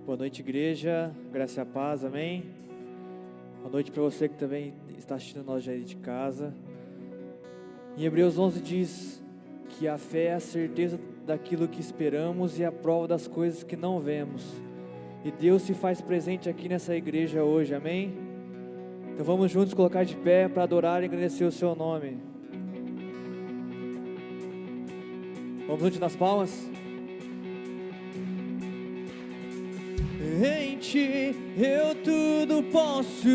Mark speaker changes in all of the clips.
Speaker 1: Boa noite, igreja, graça e a paz, amém? Boa noite para você que também está assistindo nós já aí de casa. Em Hebreus 11 diz que a fé é a certeza daquilo que esperamos e a prova das coisas que não vemos. E Deus se faz presente aqui nessa igreja hoje, amém? Então vamos juntos colocar de pé para adorar e agradecer o seu nome. Vamos juntos nas palmas? Em ti eu tudo posso,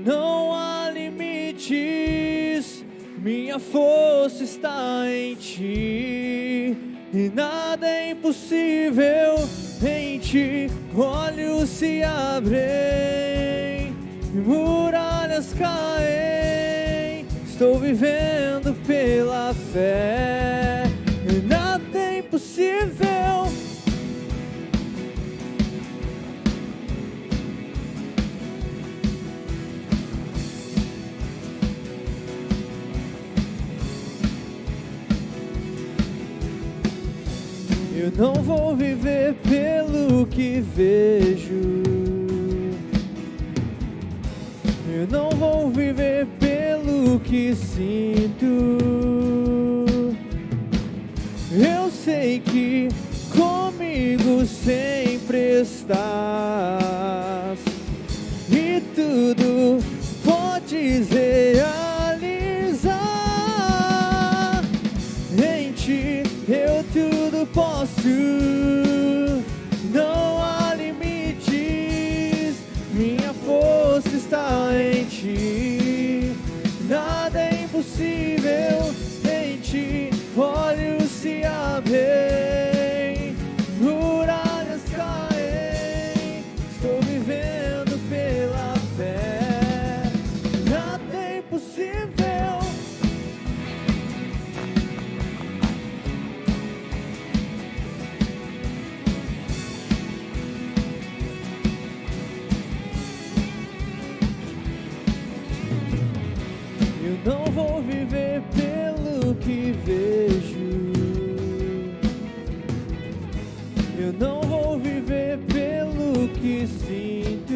Speaker 1: não há limites, minha força está em ti, e nada é impossível. Em ti olhos se abrem, muralhas caem, estou vivendo pela fé, e nada é impossível. Eu não vou viver pelo que vejo, eu não vou viver pelo que sinto. Eu sei que comigo sempre estás, e tudo podes realizar. Em ti eu tudo posso, não há limites, minha força está em ti, nada é impossível. Em ti olhos se abrem, muralhas caem, estou vivendo pela fé, nada é impossível. Eu não vou viver pelo que vejo, eu não vou viver pelo que sinto.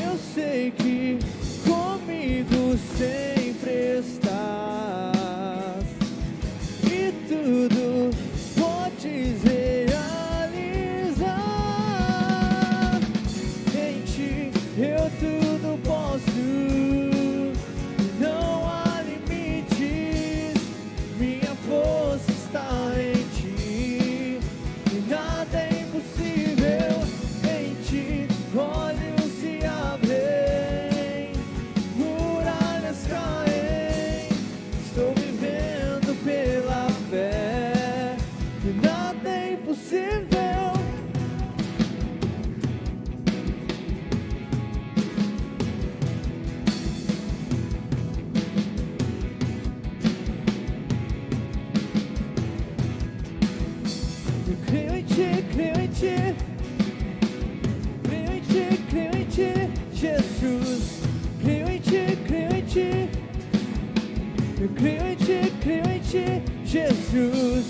Speaker 1: Eu sei que comigo sempre estás, e tudo podes realizar. Em ti eu tudo posso, não há limites, minha força está em ti, e nada é impossível. Em ti olhos se abrem, muralhas caem, estou vivendo pela fé, e nada é impossível. Creio em ti, creio em ti, creio em ti, creio em ti, Jesus. Creio em ti, creio em ti, eu creio em ti, creio em ti, Jesus.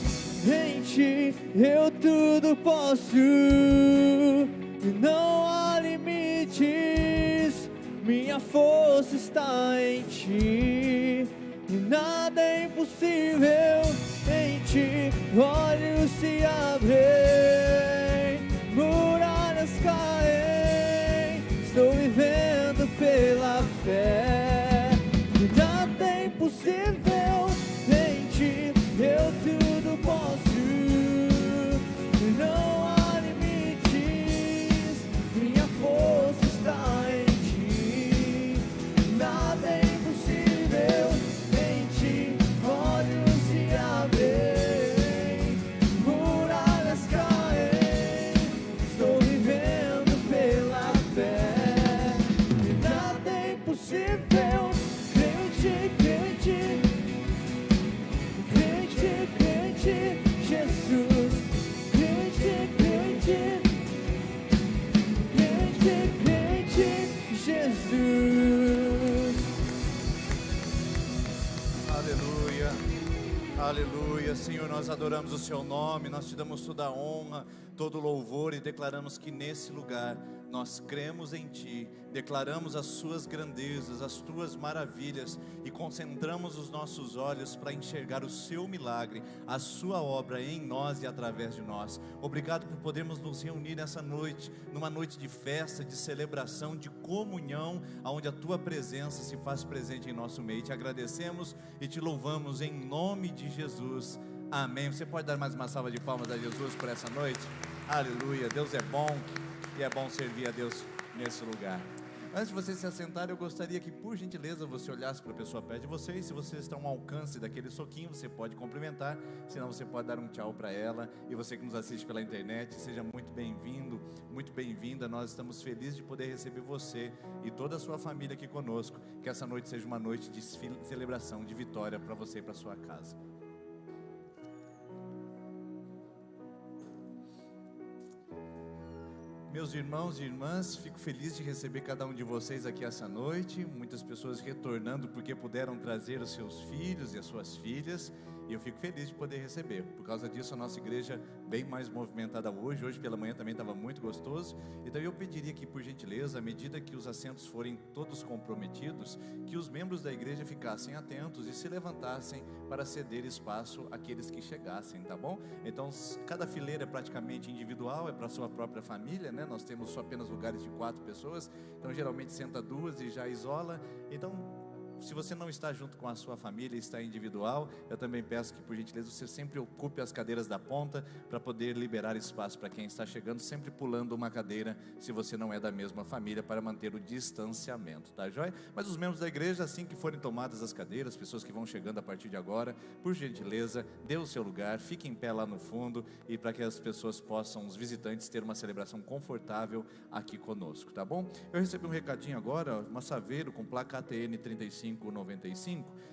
Speaker 1: Em ti eu tudo posso, e não há limites, minha força está em ti, e nada é impossível. Em ti olhos se abrem, muralhas caem, estou vivendo pela fé, e nada é impossível. Em ti eu tudo posso, e não há limites, minha força está em ti, nada é impossível. Em ti olhos se abrem, muralhas caem, estou vivendo pela fé, e nada é impossível. Creio em ti, creio em ti, creio em ti, creio em ti, Jesus. Creio em ti, creio em ti, creio em ti, creio em ti, Jesus.
Speaker 2: Aleluia, aleluia. Senhor, nós adoramos o Seu nome, nós te damos toda a honra, todo o louvor, e declaramos que nesse lugar nós cremos em Ti, declaramos as Suas grandezas, as Tuas maravilhas e concentramos os nossos olhos para enxergar o Seu milagre, a Sua obra em nós e através de nós. Obrigado por podermos nos reunir nessa noite, numa noite de festa, de celebração, de comunhão, onde a Tua presença se faz presente em nosso meio. Te agradecemos e Te louvamos em nome de Jesus. Amém. Você pode dar mais uma salva de palmas a Jesus por essa noite? Aleluia. Deus é bom e é bom servir a Deus nesse lugar. Antes de você se assentar, eu gostaria que, por gentileza, você olhasse para a pessoa perto de você. E se você está ao alcance daquele soquinho, você pode cumprimentar. Senão você pode dar um tchau para ela. E você que nos assiste pela internet, seja muito bem-vindo, muito bem-vinda. Nós estamos felizes de poder receber você e toda a sua família aqui conosco. Que essa noite seja uma noite de celebração, de vitória para você e para sua casa. Meus irmãos e irmãs, fico feliz de receber cada um de vocês aqui essa noite. Muitas pessoas retornando porque puderam trazer os seus filhos e as suas filhas. E eu fico feliz de poder receber. Por causa disso, a nossa igreja bem mais movimentada hoje. Hoje pela manhã também estava muito gostoso. Então eu pediria que, por gentileza, à medida que os assentos forem todos comprometidos, que os membros da igreja ficassem atentos e se levantassem para ceder espaço àqueles que chegassem, tá bom? Então, cada fileira é praticamente individual, é para a sua própria família, né? Nós temos só apenas lugares de 4 pessoas. Então, geralmente senta 2 e já isola. Então, se você não está junto com a sua família, está individual, eu também peço que, por gentileza, você sempre ocupe as cadeiras da ponta para poder liberar espaço para quem está chegando, sempre pulando uma cadeira, se você não é da mesma família, para manter o distanciamento, tá joia? Mas os membros da igreja, assim que forem tomadas as cadeiras, pessoas que vão chegando a partir de agora, por gentileza, dê o seu lugar, fique em pé lá no fundo, e para que as pessoas possam, os visitantes, ter uma celebração confortável aqui conosco, tá bom? Eu recebi um recadinho agora, uma Saveiro com placa ATN 3595,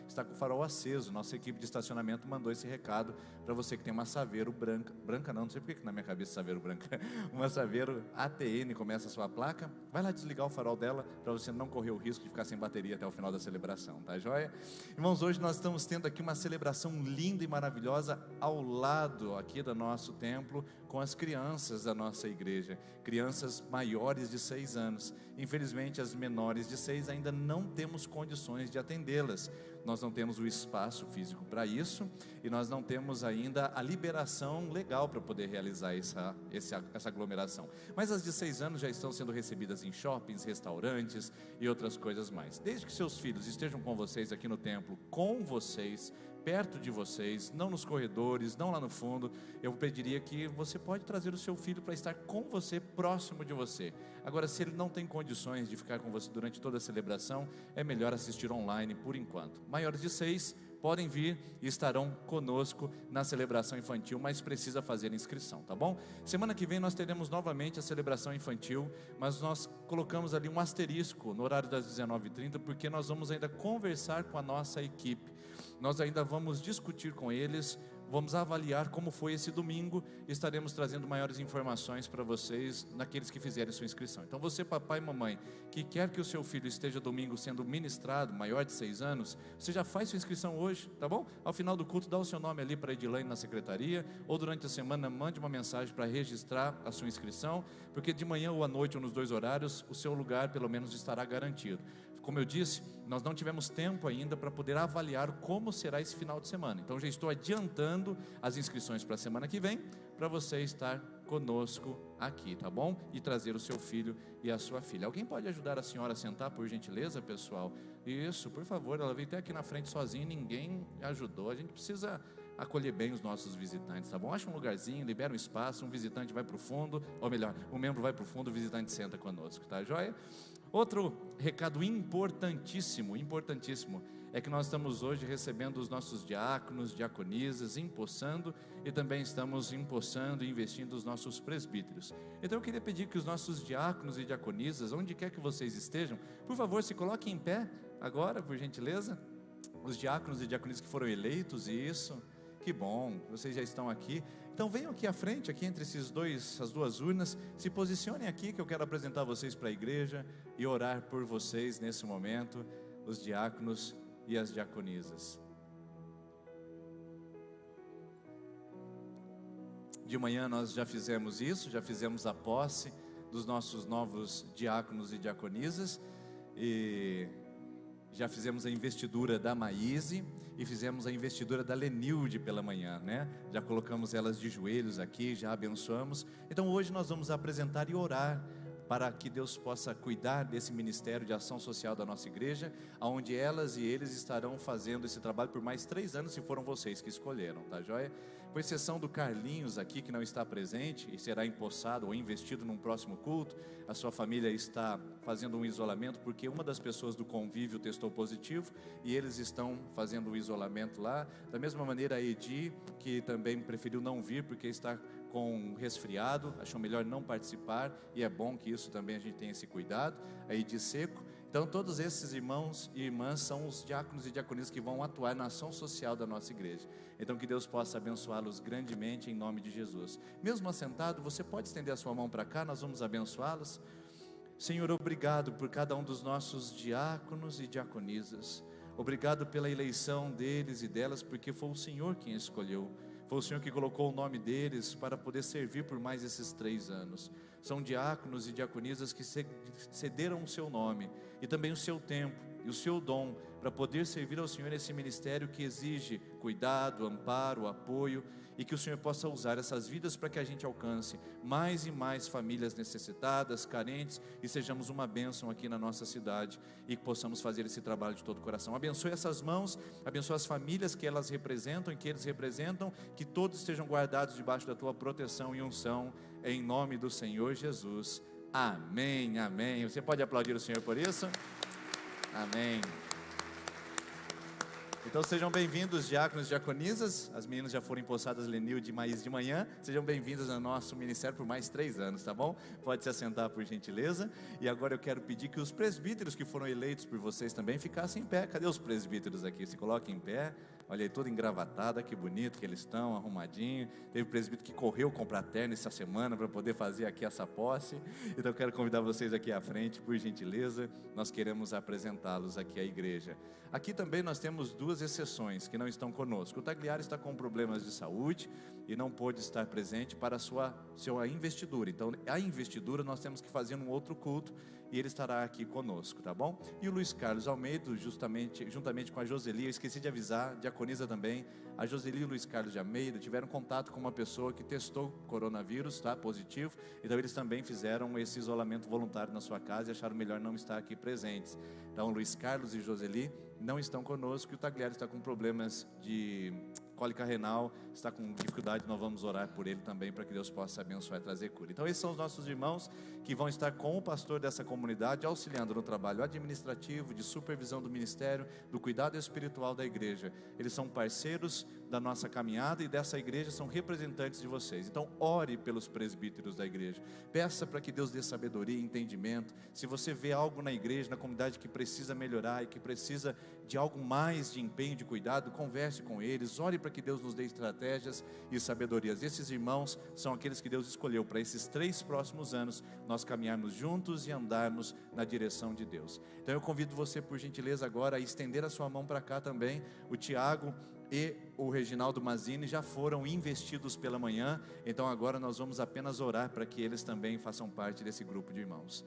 Speaker 2: está com o farol aceso. Nossa equipe de estacionamento mandou esse recado para você que tem uma Saveiro branca não sei porque que na minha cabeça Saveiro branca, uma Saveiro ATN começa a sua placa, vai lá desligar o farol dela para você não correr o risco de ficar sem bateria até o final da celebração, tá joia? Irmãos, hoje nós estamos tendo aqui uma celebração linda e maravilhosa ao lado aqui do nosso templo, com as crianças da nossa igreja, crianças maiores de 6 anos. Infelizmente as menores de 6 ainda não temos condições de atendê-las. Nós não temos o espaço físico para isso e nós não temos ainda a liberação legal para poder realizar essa aglomeração. Mas as de 6 anos já estão sendo recebidas em shoppings, restaurantes e outras coisas mais. Desde que seus filhos estejam com vocês aqui no templo, com vocês, perto de vocês, não nos corredores, não lá no fundo, eu pediria que você pode trazer o seu filho para estar com você, próximo de você. Agora, se ele não tem condições de ficar com você durante toda a celebração, é melhor assistir online por enquanto. Maiores de 6 podem vir e estarão conosco na celebração infantil, mas precisa fazer inscrição, tá bom? Semana que vem nós teremos novamente a celebração infantil, mas nós colocamos ali um asterisco no horário das 19h30, porque nós vamos ainda conversar com a nossa equipe. Nós ainda vamos discutir com eles, vamos avaliar como foi esse domingo, e estaremos trazendo maiores informações para vocês, naqueles que fizerem sua inscrição. Então você, papai e mamãe, que quer que o seu filho esteja domingo sendo ministrado, maior de 6 anos, você já faz sua inscrição hoje, tá bom? Ao final do culto, dá o seu nome ali para a Edilane na secretaria, ou durante a semana mande uma mensagem para registrar a sua inscrição, porque de manhã ou à noite, ou nos 2 horários, o seu lugar pelo menos estará garantido. Como eu disse, nós não tivemos tempo ainda para poder avaliar como será esse final de semana. Então já estou adiantando as inscrições para a semana que vem, para você estar conosco aqui, tá bom? E trazer o seu filho e a sua filha. Alguém pode ajudar a senhora a sentar, por gentileza, pessoal? Isso, por favor, ela veio até aqui na frente sozinha, ninguém ajudou. A gente precisa acolher bem os nossos visitantes, tá bom? Acha um lugarzinho, libera um espaço, um visitante vai para o fundo, ou melhor, um membro vai para o fundo, o visitante senta conosco, tá joia? Outro recado importantíssimo, é que nós estamos hoje recebendo os nossos diáconos, diaconisas, empossando, e também estamos empossando e investindo os nossos presbíteros. Então eu queria pedir que os nossos diáconos e diaconisas, onde quer que vocês estejam, por favor, se coloquem em pé agora, por gentileza. Os diáconos e diaconisas que foram eleitos, isso, que bom, vocês já estão aqui. Então venham aqui à frente, aqui entre essas 2 urnas, se posicionem aqui, que eu quero apresentar vocês para a igreja e orar por vocês nesse momento, os diáconos e as diaconisas. De manhã nós já fizemos isso, já fizemos a posse dos nossos novos diáconos e diaconisas. E já fizemos a investidura da Maíse e fizemos a investidura da Lenilde pela manhã, né? Já colocamos elas de joelhos aqui, já abençoamos. Então hoje nós vamos apresentar e orar para que Deus possa cuidar desse ministério de ação social da nossa igreja, onde elas e eles estarão fazendo esse trabalho por mais 3 anos, se foram vocês que escolheram, tá joia? Com exceção do Carlinhos aqui, que não está presente e será empossado ou investido num próximo culto. A sua família está fazendo um isolamento porque uma das pessoas do convívio testou positivo e eles estão fazendo o isolamento lá. Da mesma maneira a Edi, que também preferiu não vir porque está com resfriado, achou melhor não participar, e é bom que isso também a gente tenha esse cuidado. A Edi Seco. Então todos esses irmãos e irmãs são os diáconos e diaconisas que vão atuar na ação social da nossa igreja. Então que Deus possa abençoá-los grandemente em nome de Jesus. Mesmo assentado, você pode estender a sua mão para cá, nós vamos abençoá-los. Senhor, obrigado por cada um dos nossos diáconos e diaconisas. Obrigado pela eleição deles e delas, porque foi o Senhor quem escolheu. Foi o Senhor que colocou o nome deles para poder servir por mais esses 3 anos. São diáconos e diaconisas que cederam o seu nome e também o seu tempo e o seu dom para poder servir ao Senhor nesse ministério que exige cuidado, amparo, apoio, e que o Senhor possa usar essas vidas para que a gente alcance mais e mais famílias necessitadas, carentes, e sejamos uma bênção aqui na nossa cidade e que possamos fazer esse trabalho de todo o coração. Abençoe essas mãos, abençoe as famílias que elas representam e que eles representam, que todos estejam guardados debaixo da tua proteção e unção, em nome do Senhor Jesus. Amém, amém. Você pode aplaudir o Senhor por isso? Amém. Então sejam bem-vindos, diáconos e diaconisas. As meninas já foram empossadas, Lenilde e Maíse, de manhã. Sejam bem-vindos ao nosso ministério por mais 3 anos, tá bom? Pode se assentar, por gentileza. E agora eu quero pedir que os presbíteros que foram eleitos por vocês também ficassem em pé. Cadê os presbíteros aqui? Se coloquem em pé. Olha aí, toda engravatada, que bonito que eles estão, arrumadinho. Teve presbítero que correu comprar terno essa semana para poder fazer aqui essa posse. Então eu quero convidar vocês aqui à frente, por gentileza. Nós queremos apresentá-los aqui à igreja. Aqui também nós temos 2 exceções que não estão conosco. O Tagliari está com problemas de saúde e não pôde estar presente para a sua investidura. Então a investidura nós temos que fazer num outro culto e ele estará aqui conosco, tá bom? E o Luiz Carlos Almeida, juntamente com a Joseli, eu esqueci de avisar, diaconisa também, a Joseli e o Luiz Carlos de Almeida tiveram contato com uma pessoa que testou coronavírus, tá? Positivo, então eles também fizeram esse isolamento voluntário na sua casa e acharam melhor não estar aqui presentes. Então Luiz Carlos e Joseli não estão conosco e o Tagliari está com problemas de cólica renal, está com dificuldade, nós vamos orar por ele também, para que Deus possa abençoar e trazer cura. Então esses são os nossos irmãos que vão estar com o pastor dessa comunidade, auxiliando no trabalho administrativo, de supervisão do ministério, do cuidado espiritual da igreja. Eles são parceiros da nossa caminhada e dessa igreja, são representantes de vocês. Então ore pelos presbíteros da igreja, peça para que Deus dê sabedoria e entendimento. Se você vê algo na igreja, na comunidade que precisa melhorar e que precisa de algo mais de empenho, de cuidado, converse com eles, ore para que Deus nos dê estratégias e sabedorias. Esses irmãos são aqueles que Deus escolheu para esses 3 próximos anos, nós caminharmos juntos e andarmos na direção de Deus. Então eu convido você, por gentileza, agora a estender a sua mão para cá também. O Tiago e o Reginaldo Mazzini já foram investidos pela manhã, então agora nós vamos apenas orar para que eles também façam parte desse grupo de irmãos.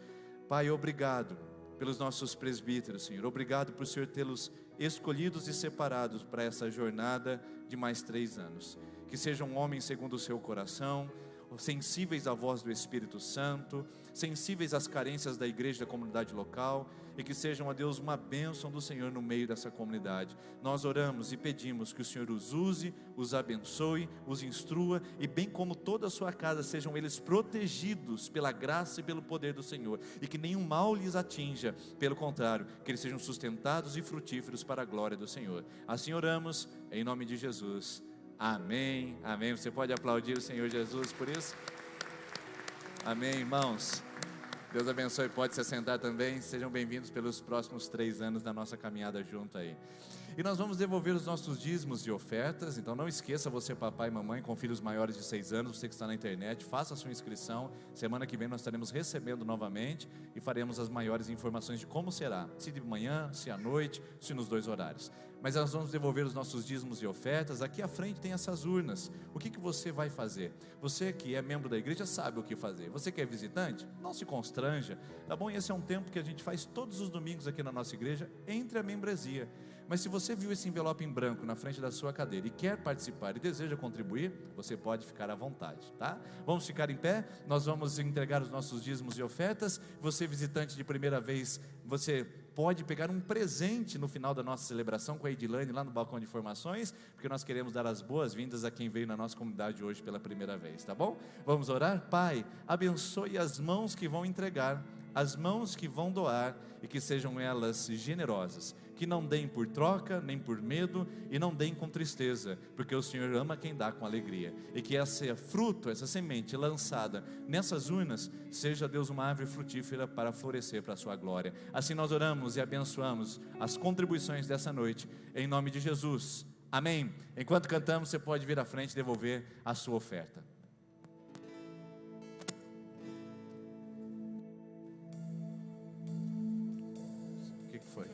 Speaker 2: Pai, obrigado pelos nossos presbíteros, Senhor. Obrigado por o Senhor tê-los escolhidos e separados para essa jornada de mais 3 anos. Que sejam homens segundo o seu coração, sensíveis à voz do Espírito Santo, sensíveis às carências da igreja, da comunidade local, e que sejam, a Deus, uma bênção do Senhor no meio dessa comunidade. Nós oramos e pedimos que o Senhor os use, os abençoe, os instrua, e bem como toda a sua casa, sejam eles protegidos pela graça e pelo poder do Senhor, e que nenhum mal lhes atinja, pelo contrário, que eles sejam sustentados e frutíferos para a glória do Senhor. Assim oramos, em nome de Jesus. Amém, amém. Você pode aplaudir o Senhor Jesus por isso? Amém, irmãos. Deus abençoe, pode se assentar também. Sejam bem-vindos pelos próximos 3 anos da nossa caminhada junto aí. E nós vamos devolver os nossos dízimos e ofertas. Então não esqueça, você papai e mamãe com filhos maiores de 6 anos, você que está na internet, faça a sua inscrição. Semana que vem nós estaremos recebendo novamente e faremos as maiores informações de como será, se de manhã, se à noite, se nos 2 horários. Mas nós vamos devolver os nossos dízimos e ofertas. Aqui à frente tem essas urnas. O que você vai fazer? Você que é membro da igreja sabe o que fazer. Você que é visitante, não se constranja, tá bom? Esse é um tempo que a gente faz todos os domingos aqui na nossa igreja, entre a membresia. Mas se você viu esse envelope em branco na frente da sua cadeira e quer participar e deseja contribuir, você pode ficar à vontade, tá? Vamos ficar em pé, nós vamos entregar os nossos dízimos e ofertas. Você visitante de primeira vez, você pode pegar um presente no final da nossa celebração com a Edilane lá no balcão de informações, porque nós queremos dar as boas-vindas a quem veio na nossa comunidade hoje pela primeira vez, tá bom? Vamos orar? Pai, abençoe as mãos que vão entregar, as mãos que vão doar, e que sejam elas generosas, que não deem por troca, nem por medo, e não deem com tristeza, porque o Senhor ama quem dá com alegria, e que esse fruto, essa semente lançada nessas urnas, seja, Deus, uma árvore frutífera para florescer para a sua glória. Assim nós oramos e abençoamos as contribuições dessa noite, em nome de Jesus, amém. Enquanto cantamos, você pode vir à frente e devolver a sua oferta. Foi.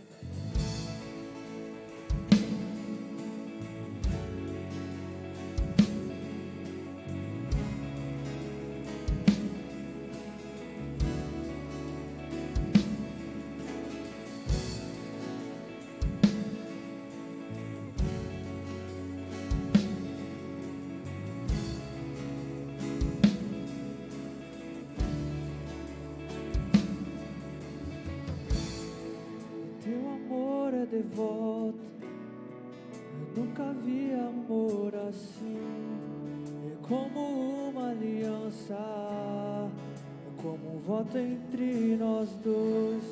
Speaker 1: Devoto, eu nunca vi amor assim. É como uma aliança, como um voto entre nós dois.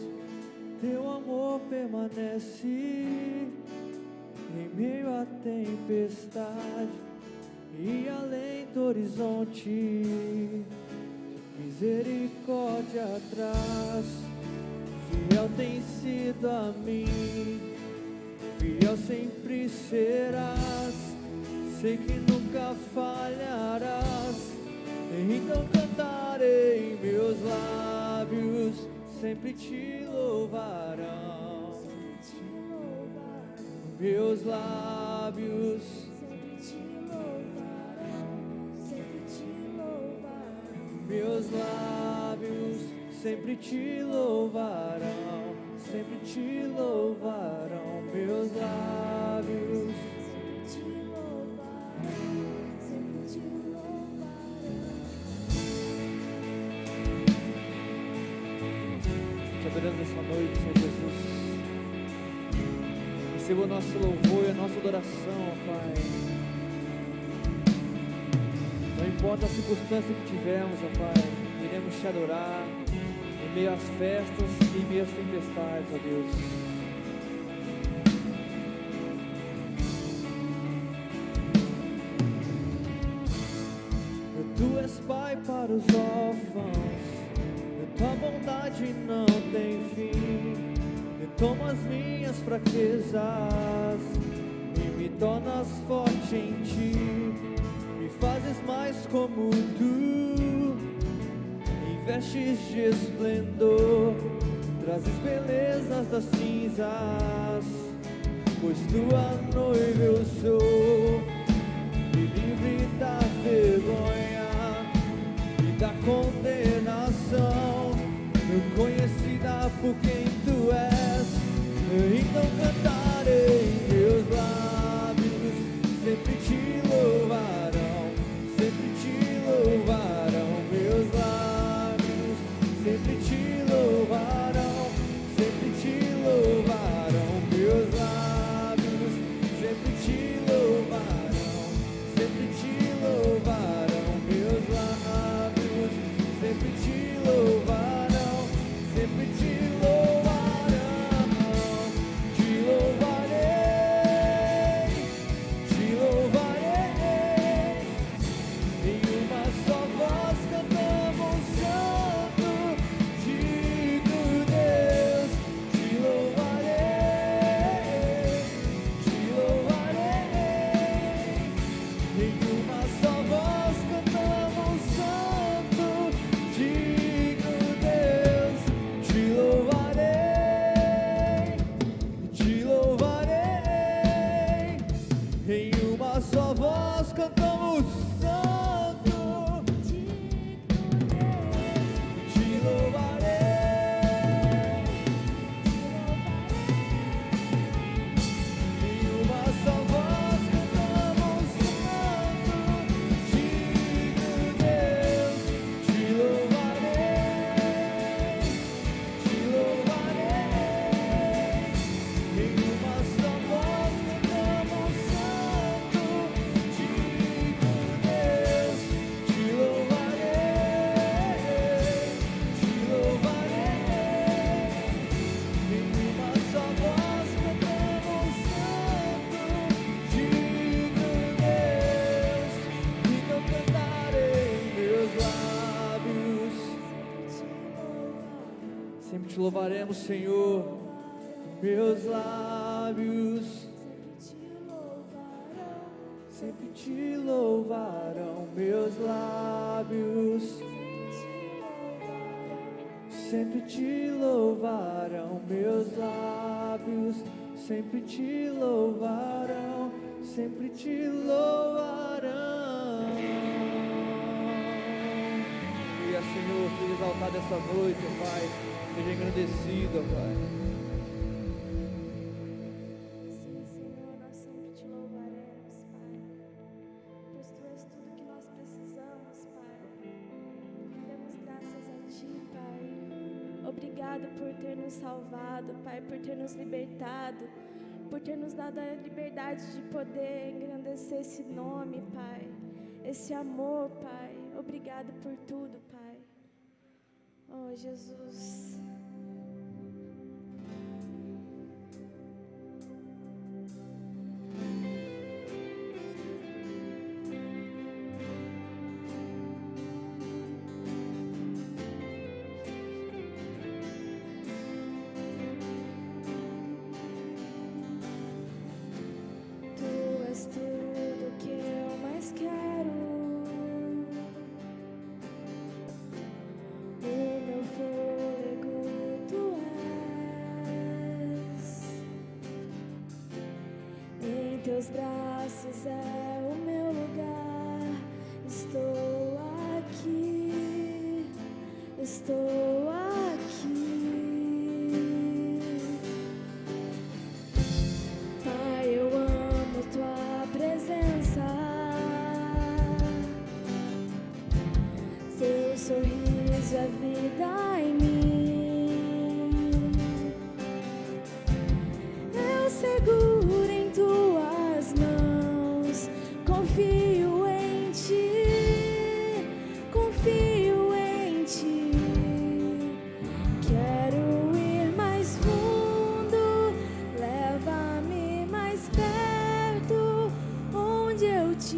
Speaker 1: Teu amor permanece em meio à tempestade e além do horizonte. Misericórdia atrás, fiel tem sido a mim, fiel sempre serás, sei que nunca falharás, então cantarei, meus lábios sempre te louvarão, meus lábios sempre te louvarão, meus lábios sempre te louvarão, sempre te louvarão, meus lábios sempre te louvarão, sempre te louvarão. Te adoramos essa noite, Senhor Jesus. Receba o nosso louvor e a nossa adoração, Pai. Não importa a circunstância que tivermos, ó Pai, iremos te adorar em meio às festas e em meio às tempestades, ó Deus. Tu és Pai para os órfãos, tua bondade não tem fim. Toma as minhas fraquezas e me tornas forte em ti. Me fazes mais como tu, investes de esplendor, trazes belezas das cinzas, pois tua noiva eu sou. Me livre da vergonha e da condenação, conhecida por quem tu és, então cantarei, meus lábios sempre te louvarão, sempre te louvarão, meus lábios sempre te louvarão, sempre te louvarão, meus lábios sempre te louvarão, sempre te louvarão, meus lábios sempre te louvarão, sempre te louvarão, te louvarão. em uma só voz cantamos santo, digno Deus, te louvarei, em uma só voz cantamos santo, te louvarei, em uma só voz cantamos santo, digno Deus, te louvarei, em uma só voz cantamos santo, digno Deus, te louvarei, em uma só voz cantamos santo, digno Deus, então cantarei meus lábios, sempre te louvaremos, Senhor, meus lábios sempre te louvarão, meus lábios sempre te louvarão, meus lábios sempre te louvarão, sempre te louvarão. E a Senhor, seja exaltado essa noite, ó Pai, seja engrandecido, ó Pai.
Speaker 3: Sim, Senhor, nós sempre te louvaremos, Pai, pois Tu és tudo que nós precisamos, Pai. Damos graças a Ti, Pai. Obrigado por ter nos salvado, Pai, por ter nos libertado, por ter nos dado a liberdade de poder engrandecer esse nome, Pai, esse amor, Pai. Obrigado por tudo, Pai. Oh, Jesus. Tu és tudo que eu mais quero. O meu fôlego Tu és. Em Teus braços é o meu lugar. Estou aqui. Estou aqui. Pai, eu amo Tua presença. Seu sorriso é vida em mim. Eu seguro em Tuas mãos. Confio em Ti. Confio em Ti. Quero ir mais fundo. Leva-me mais perto, onde eu Te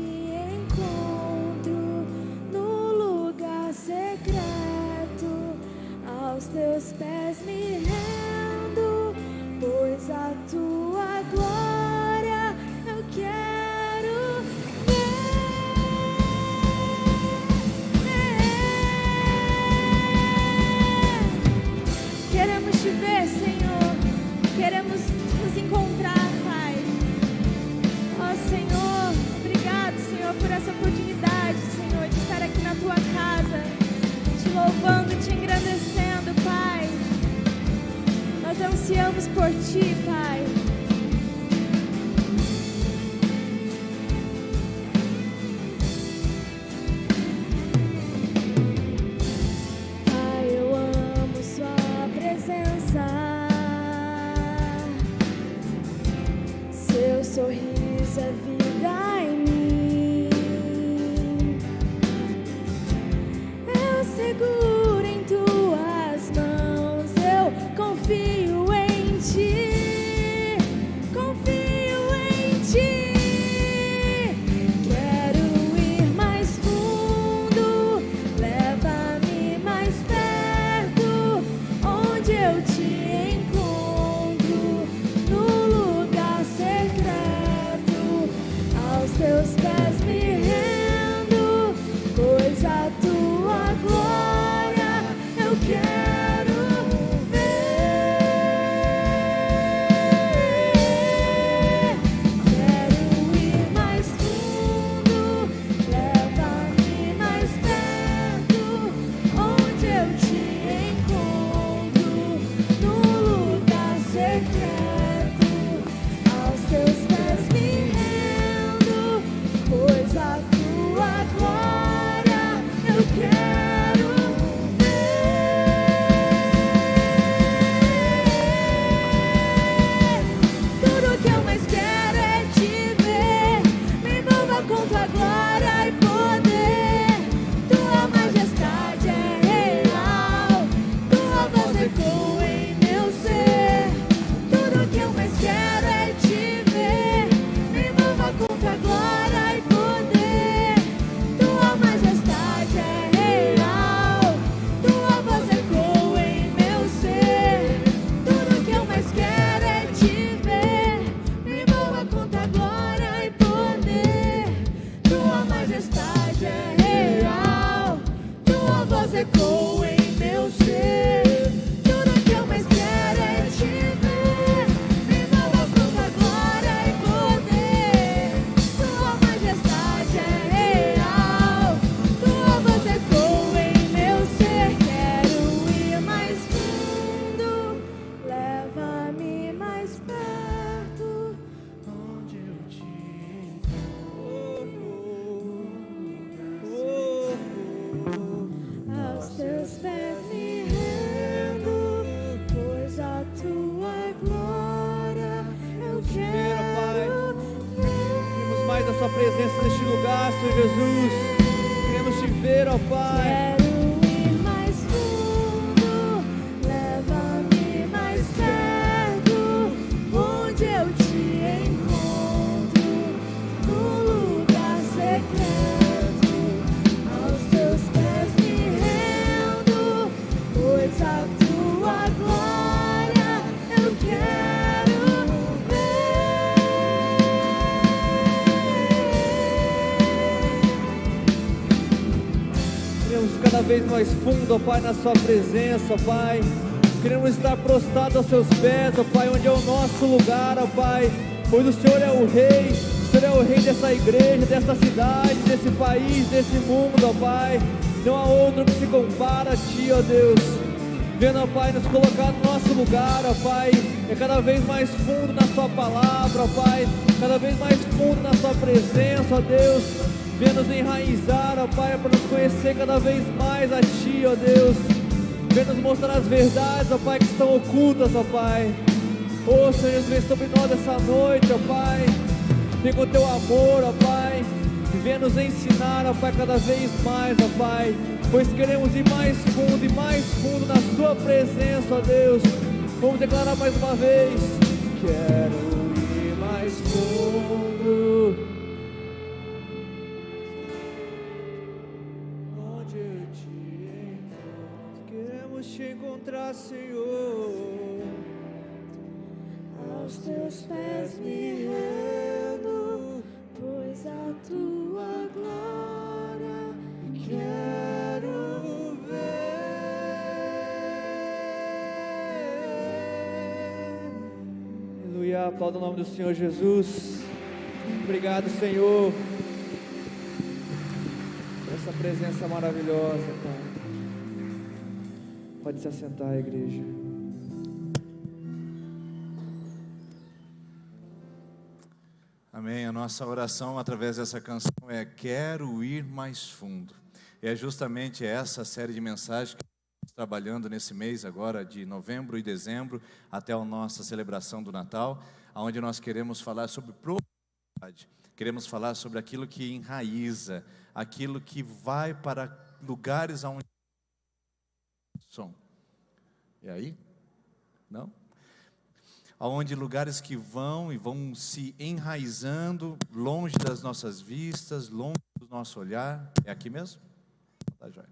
Speaker 3: encontro, no lugar secreto. Aos Teus pés me rendo, pois a Tua glória eu quero ver. Queremos Te ver, Senhor. Queremos nos encontrar, Pai. Ó Senhor, obrigado, Senhor, por essa oportunidade, Senhor, de estar aqui na Tua casa, Te louvando, Te engrandecendo, Pai. Nós ansiamos por Ti, Pai. Pai, eu amo Sua presença. Seu sorriso é vida em mim. Eu seguro em Tuas mãos. Eu confio em Ti. conta glória e poder. Tua majestade é real, tua voz ecoa em meu ser. Tudo que eu mais quero é te ver. Me envolva com tua glória e poder. Tua majestade é real, tua voz ecoa em meu ser. Tudo que eu mais quero é te ver. Me envolva com tua glória e poder. Tua majestade é real, tua voz ecoa em meu ser. Tudo que eu mais quero é te ver. Me envolva com tua glória e poder. Tua majestade é real, tua voz ecoa em meu ser. Quero ir mais fundo, leva-me mais perto, onde eu te aos teus pés me rendo, pois a tua glória eu quero ver.
Speaker 1: Queremos mais da sua presença neste lugar, Senhor Jesus. Queremos te ver, ó Pai.
Speaker 3: Quero ir mais fundo, leva-me mais perto, onde eu te encontro, no lugar secreto. Aos teus pés me rendo, pois a tua glória eu quero ver.
Speaker 1: Queremos cada vez mais fundo, ó Pai, na sua presença, ó Pai. Queremos estar prostrados aos seus pés, ó Pai, onde é o nosso lugar, ó Pai. Pois o Senhor é o Rei, o Senhor é o Rei dessa igreja, dessa cidade, desse país, desse mundo, ó Pai. Não há outro que se compara a Ti, ó Deus. Venha, ó Pai, nos colocar no nosso lugar, ó Pai. É cada vez mais fundo na Sua palavra, ó Pai. Cada vez mais fundo na Sua presença, ó Deus. Venha nos enraizar, ó Pai, para nos conhecer cada vez mais a Ti, ó Deus. Venha nos mostrar as verdades, ó Pai, que estão ocultas, ó Pai. Ô Senhor Jesus, vem sobre nós essa noite, ó Pai. Vem com o Teu amor, ó Pai. E venha nos ensinar, ó Pai, cada vez mais, ó Pai. Pois queremos ir mais fundo e mais fundo na Sua presença, ó Deus. Vamos declarar mais uma vez. Quero ir mais fundo, onde eu te encontro. Queremos te encontrar, Senhor.
Speaker 3: Aos teus pés me rendo, pois a tua glória quero ver.
Speaker 1: Aleluia, aplauda o nome do Senhor Jesus. Obrigado, Senhor, por essa presença maravilhosa, Pai. Pode se assentar, igreja.
Speaker 2: Amém. A nossa oração através dessa canção é: quero ir mais fundo. E é justamente essa série de mensagens que estamos trabalhando nesse mês agora de novembro e dezembro, até a nossa celebração do Natal, onde nós queremos falar sobre profundidade. Queremos falar sobre aquilo que enraiza, aquilo que vai para lugares onde som. E aí? Não? Aonde lugares que vão se enraizando longe das nossas vistas, longe do nosso olhar. É aqui mesmo? Tá joia.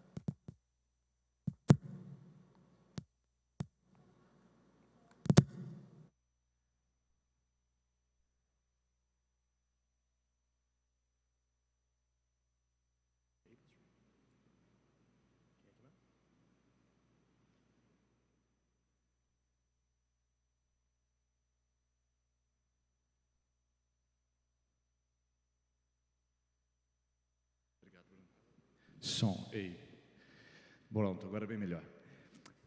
Speaker 2: Som, ei. Pronto, agora bem melhor.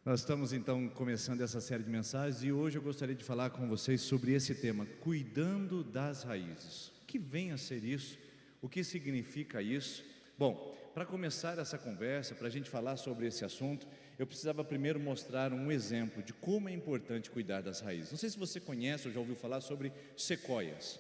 Speaker 2: Nós estamos então começando essa série de mensagens e hoje eu gostaria de falar com vocês sobre esse tema, cuidando das raízes. O que vem a ser isso? O que significa isso? Bom, para começar essa conversa, para a gente falar sobre esse assunto, eu precisava primeiro mostrar um exemplo de como é importante cuidar das raízes. Não sei se você conhece ou já ouviu falar sobre sequoias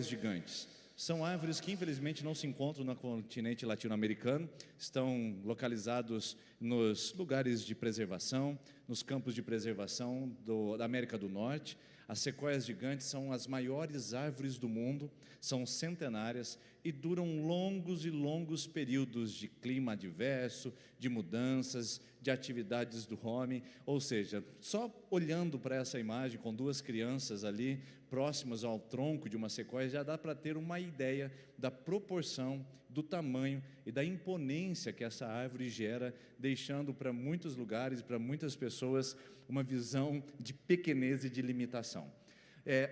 Speaker 2: gigantes. São árvores que infelizmente não se encontram no continente latino-americano, estão localizados nos lugares de preservação, nos campos de preservação da América do Norte. As sequoias gigantes são as maiores árvores do mundo, são centenárias e duram longos e longos períodos de clima adverso, de mudanças, de atividades do homem. Ou seja, só olhando para essa imagem com duas crianças ali próximas ao tronco de uma sequoia, já dá para ter uma ideia da proporção, do tamanho e da imponência que essa árvore gera, deixando para muitos lugares, para muitas pessoas, uma visão de pequenez e de limitação.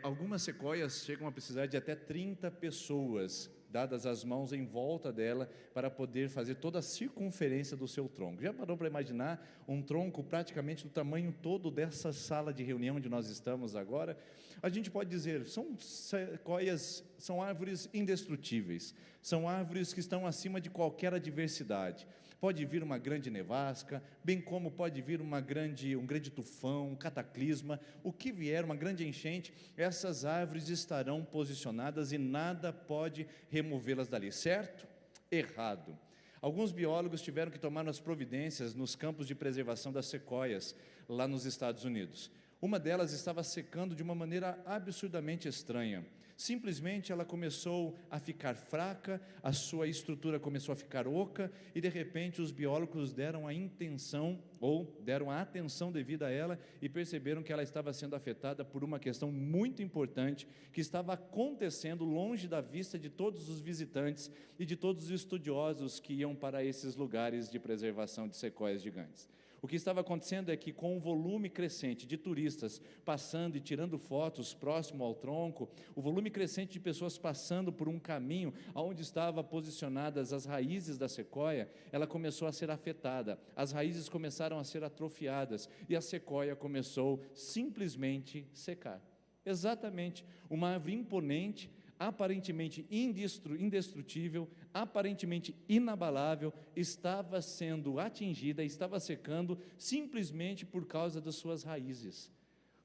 Speaker 2: Algumas sequoias chegam a precisar de até 30 pessoas dadas as mãos em volta dela para poder fazer toda a circunferência do seu tronco. Já parou para imaginar um tronco praticamente do tamanho todo dessa sala de reunião onde nós estamos agora? A gente pode dizer, são sequoias, são árvores indestrutíveis, são árvores que estão acima de qualquer adversidade. Pode vir uma grande nevasca, bem como pode vir um grande tufão, um cataclisma, o que vier, uma grande enchente, essas árvores estarão posicionadas e nada pode removê-las dali, certo? Errado. Alguns biólogos tiveram que tomar as providências nos campos de preservação das sequoias, lá nos Estados Unidos. Uma delas estava secando de uma maneira absurdamente estranha. Simplesmente ela começou a ficar fraca, a sua estrutura começou a ficar oca e de repente os biólogos deram a atenção devida a ela e perceberam que ela estava sendo afetada por uma questão muito importante que estava acontecendo longe da vista de todos os visitantes e de todos os estudiosos que iam para esses lugares de preservação de sequoias gigantes. O que estava acontecendo é que, com o volume crescente de turistas passando e tirando fotos próximo ao tronco, o volume crescente de pessoas passando por um caminho onde estavam posicionadas as raízes da sequoia, ela começou a ser afetada, as raízes começaram a ser atrofiadas e a sequoia começou simplesmente a secar. Exatamente, uma árvore imponente, aparentemente indestrutível, aparentemente inabalável, estava sendo atingida, estava secando simplesmente por causa das suas raízes.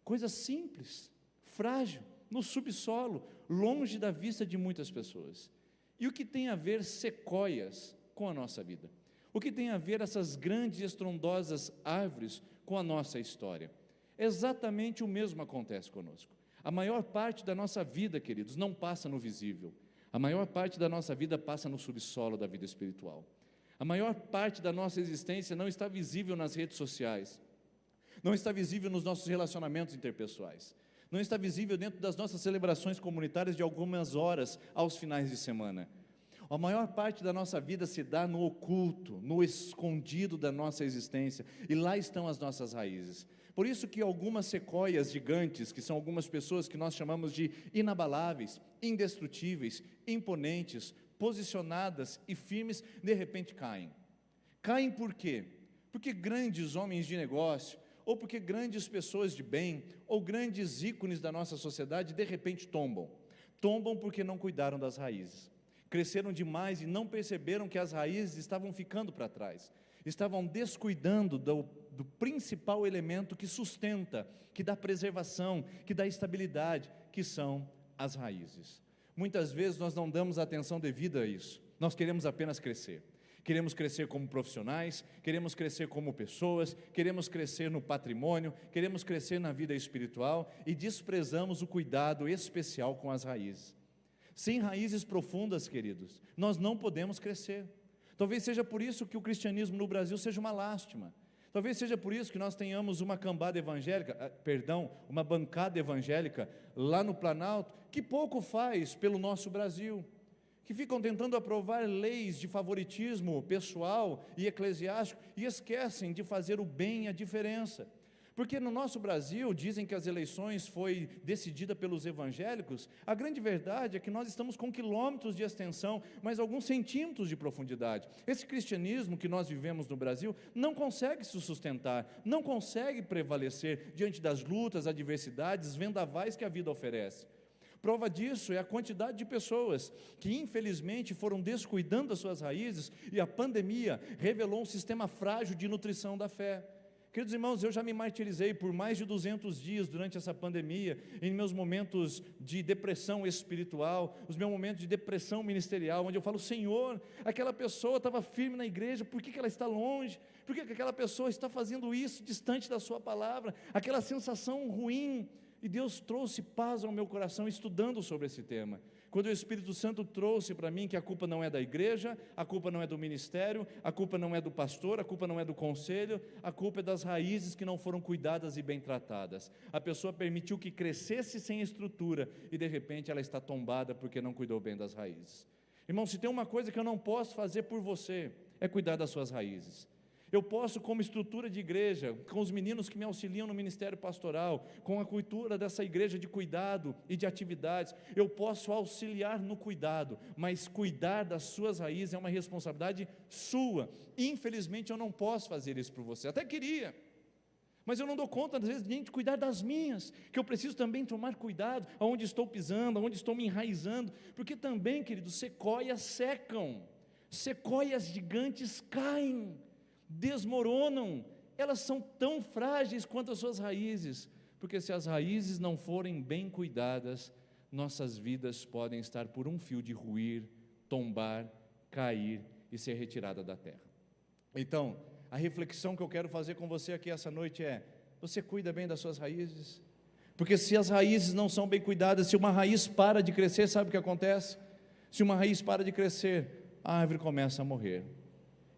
Speaker 2: Coisa simples, frágil, no subsolo, longe da vista de muitas pessoas. E o que tem a ver sequoias com a nossa vida? O que tem a ver essas grandes e estrondosas árvores com a nossa história? Exatamente o mesmo acontece conosco. A maior parte da nossa vida, queridos, não passa no visível. A maior parte da nossa vida passa no subsolo da vida espiritual. A maior parte da nossa existência não está visível nas redes sociais. Não está visível nos nossos relacionamentos interpessoais. Não está visível dentro das nossas celebrações comunitárias de algumas horas aos finais de semana. A maior parte da nossa vida se dá no oculto, no escondido da nossa existência. E lá estão as nossas raízes. Por isso que algumas sequoias gigantes, que são algumas pessoas que nós chamamos de inabaláveis, indestrutíveis, imponentes, posicionadas e firmes, de repente caem. Caem por quê? Porque grandes homens de negócio, ou porque grandes pessoas de bem, ou grandes ícones da nossa sociedade, de repente tombam. Tombam porque não cuidaram das raízes. Cresceram demais e não perceberam que as raízes estavam ficando para trás. Estavam descuidando do principal elemento que sustenta, que dá preservação, que dá estabilidade, que são as raízes. Muitas vezes nós não damos atenção devida a isso, nós queremos apenas crescer. Queremos crescer como profissionais, queremos crescer como pessoas, queremos crescer no patrimônio, queremos crescer na vida espiritual e desprezamos o cuidado especial com as raízes. Sem raízes profundas, queridos, nós não podemos crescer. Talvez seja por isso que o cristianismo no Brasil seja uma lástima. Talvez seja por isso que nós tenhamos uma bancada evangélica lá no Planalto, que pouco faz pelo nosso Brasil, que ficam tentando aprovar leis de favoritismo pessoal e eclesiástico e esquecem de fazer o bem e a diferença. Porque no nosso Brasil, dizem que as eleições foi decidida pelos evangélicos, a grande verdade é que nós estamos com quilômetros de extensão, mas alguns centímetros de profundidade. Esse cristianismo que nós vivemos no Brasil não consegue se sustentar, não consegue prevalecer diante das lutas, adversidades, vendavais que a vida oferece. Prova disso é a quantidade de pessoas que infelizmente foram descuidando das suas raízes e a pandemia revelou um sistema frágil de nutrição da fé.
Speaker 4: Queridos irmãos, eu já me martirizei por mais de 200 dias durante essa pandemia, em meus momentos de depressão espiritual, os meus momentos de depressão ministerial, onde eu falo: Senhor, aquela pessoa estava firme na igreja, por que ela está longe? Por que aquela pessoa está fazendo isso distante da sua palavra? Aquela sensação ruim. E Deus trouxe paz ao meu coração estudando sobre esse tema. Quando o Espírito Santo trouxe para mim que a culpa não é da igreja, a culpa não é do ministério, a culpa não é do pastor, a culpa não é do conselho, a culpa é das raízes que não foram cuidadas e bem tratadas. A pessoa permitiu que crescesse sem estrutura e de repente ela está tombada porque não cuidou bem das raízes. Irmão, se tem uma coisa que eu não posso fazer por você, é cuidar das suas raízes. Eu posso, como estrutura de igreja, com os meninos que me auxiliam no ministério pastoral, com a cultura dessa igreja de cuidado e de atividades, eu posso auxiliar no cuidado, mas cuidar das suas raízes é uma responsabilidade sua. Infelizmente eu não posso fazer isso por você, até queria, mas eu não dou conta, às vezes, nem de cuidar das minhas, que eu preciso também tomar cuidado, aonde estou pisando, aonde estou me enraizando, porque também, queridos, sequoias secam, sequoias gigantes caem, desmoronam, elas são tão frágeis quanto as suas raízes, porque se as raízes não forem bem cuidadas, nossas vidas podem estar por um fio de ruir, tombar, cair e ser retirada da terra. Então, a reflexão que eu quero fazer com você aqui essa noite é: você cuida bem das suas raízes? Porque se as raízes não são bem cuidadas, se uma raiz para de crescer, sabe o que acontece? Se uma raiz para de crescer, a árvore começa a morrer.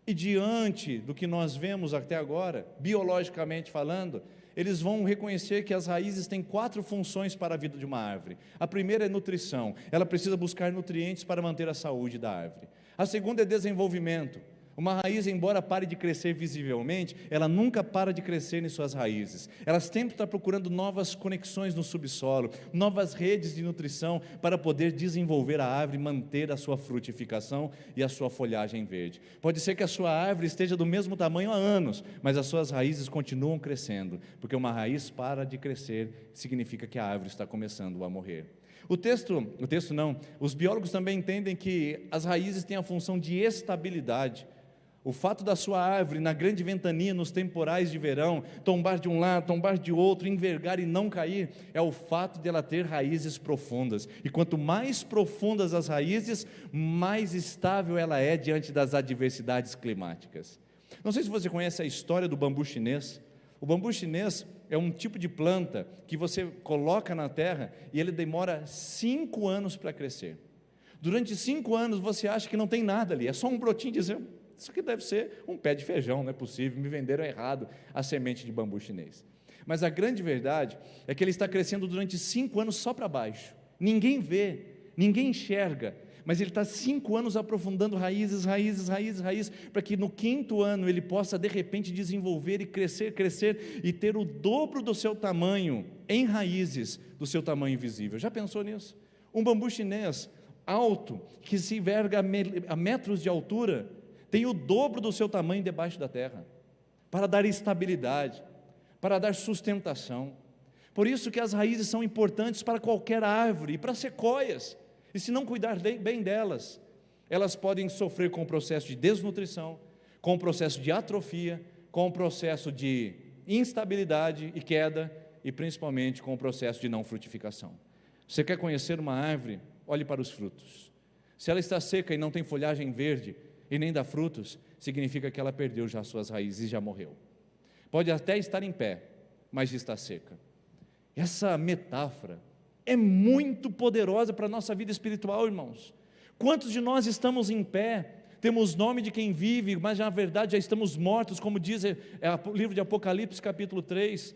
Speaker 4: E diante do que nós vemos até agora, biologicamente falando, eles vão reconhecer que as raízes têm 4 funções para a vida de uma árvore. A primeira é nutrição, ela precisa buscar nutrientes para manter a saúde da árvore. A segunda é desenvolvimento. Uma raiz, embora pare de crescer visivelmente, ela nunca para de crescer em suas raízes. Ela sempre está procurando novas conexões no subsolo, novas redes de nutrição para poder desenvolver a árvore, manter a sua frutificação e a sua folhagem verde. Pode ser que a sua árvore esteja do mesmo tamanho há anos, mas as suas raízes continuam crescendo, porque uma raiz para de crescer, significa que a árvore está começando a morrer. Os biólogos também entendem que as raízes têm a função de estabilidade. O fato da sua árvore, na grande ventania, nos temporais de verão, tombar de um lado, tombar de outro, envergar e não cair, é o fato de ela ter raízes profundas. E quanto mais profundas as raízes, mais estável ela é diante das adversidades climáticas. Não sei se você conhece a história do bambu chinês. O bambu chinês é um tipo de planta que você coloca na terra e ele demora 5 anos para crescer. Durante 5 anos você acha que não tem nada ali, é só um brotinho de exemplo. Isso aqui deve ser um pé de feijão, não é possível, me venderam errado a semente de bambu chinês. Mas a grande verdade é que ele está crescendo durante 5 anos só para baixo. Ninguém vê, ninguém enxerga, mas ele está 5 anos aprofundando raízes, para que no 5º ano ele possa de repente desenvolver e crescer e ter o dobro do seu tamanho em raízes do seu tamanho visível. Já pensou nisso? Um bambu chinês alto, que se enverga a metros de altura, tem o dobro do seu tamanho debaixo da terra, para dar estabilidade, para dar sustentação. Por isso que as raízes são importantes para qualquer árvore, e para sequoias, e se não cuidar bem delas, elas podem sofrer com o processo de desnutrição, com o processo de atrofia, com o processo de instabilidade e queda, e principalmente com o processo de não frutificação. Você quer conhecer uma árvore? Olhe para os frutos. Se ela está seca e não tem folhagem verde, e nem dá frutos, significa que ela perdeu já suas raízes e já morreu. Pode até estar em pé, mas está seca. Essa metáfora é muito poderosa para a nossa vida espiritual, irmãos. Quantos de nós estamos em pé, temos nome de quem vive, mas na verdade já estamos mortos, como diz o livro de Apocalipse capítulo 3,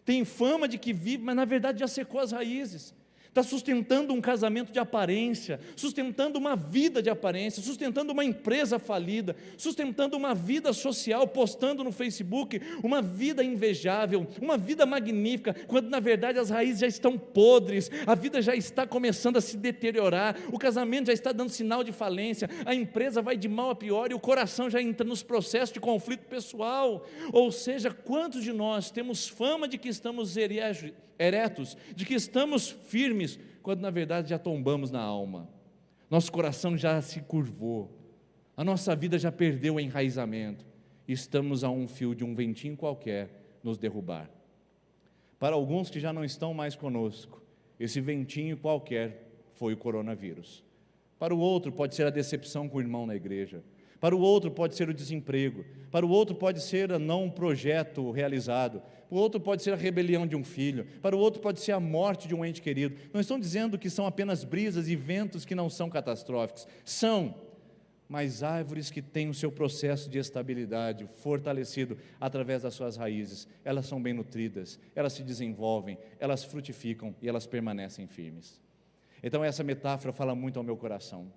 Speaker 4: tem fama de que vive, mas na verdade já secou as raízes. Está sustentando um casamento de aparência, sustentando uma vida de aparência, sustentando uma empresa falida, sustentando uma vida social, postando no Facebook uma vida invejável, uma vida magnífica, quando na verdade as raízes já estão podres, a vida já está começando a se deteriorar, o casamento já está dando sinal de falência, a empresa vai de mal a pior e o coração já entra nos processos de conflito pessoal. Ou seja, quantos de nós temos fama de que estamos eretos, de que estamos firmes, quando na verdade já tombamos na alma, nosso coração já se curvou, a nossa vida já perdeu o enraizamento, estamos a um fio de um ventinho qualquer, nos derrubar. Para alguns que já não estão mais conosco, esse ventinho qualquer foi o coronavírus. Para o outro pode ser a decepção com o irmão na igreja. Para o outro pode ser o desemprego. Para o outro pode ser não um projeto realizado. Para o outro pode ser a rebelião de um filho. Para o outro pode ser a morte de um ente querido. Não estão dizendo que são apenas brisas e ventos que não são catastróficos. São, mas árvores que têm o seu processo de estabilidade fortalecido através das suas raízes. Elas são bem nutridas, elas se desenvolvem, elas frutificam e elas permanecem firmes. Então essa metáfora fala muito ao meu coração.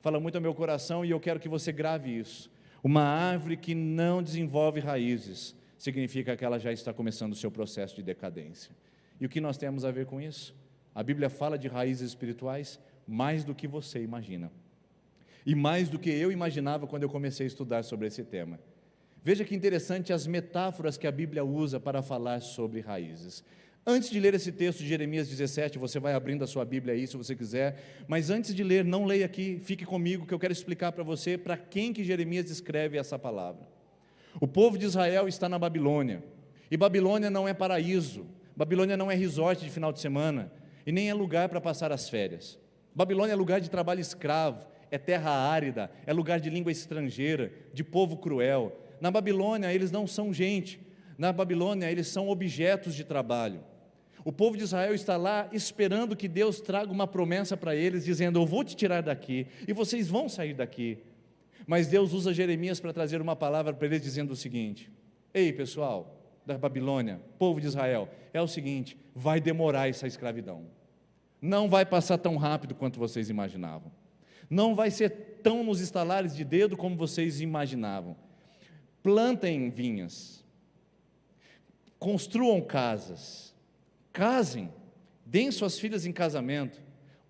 Speaker 4: Fala muito ao meu coração e eu quero que você grave isso. Uma árvore que não desenvolve raízes significa que ela já está começando o seu processo de decadência. E o que nós temos a ver com isso? A Bíblia fala de raízes espirituais mais do que você imagina. E mais do que eu imaginava quando eu comecei a estudar sobre esse tema. Veja que interessante as metáforas que a Bíblia usa para falar sobre raízes. Antes de ler esse texto de Jeremias 17, você vai abrindo a sua Bíblia aí, se você quiser, mas antes de ler, não leia aqui, fique comigo, que eu quero explicar para você para quem que Jeremias escreve essa palavra. O povo de Israel está na Babilônia, e Babilônia não é paraíso, Babilônia não é resort de final de semana, e nem é lugar para passar as férias. Babilônia é lugar de trabalho escravo, é terra árida, é lugar de língua estrangeira, de povo cruel. Na Babilônia eles não são gente, na Babilônia eles são objetos de trabalho. O povo de Israel está lá esperando que Deus traga uma promessa para eles, dizendo: eu vou te tirar daqui, e vocês vão sair daqui. Mas Deus usa Jeremias para trazer uma palavra para eles, dizendo o seguinte: ei pessoal da Babilônia, povo de Israel, é o seguinte, vai demorar essa escravidão, não vai passar tão rápido quanto vocês imaginavam, não vai ser tão nos estalares de dedo como vocês imaginavam. Plantem vinhas, construam casas, casem, deem suas filhas em casamento,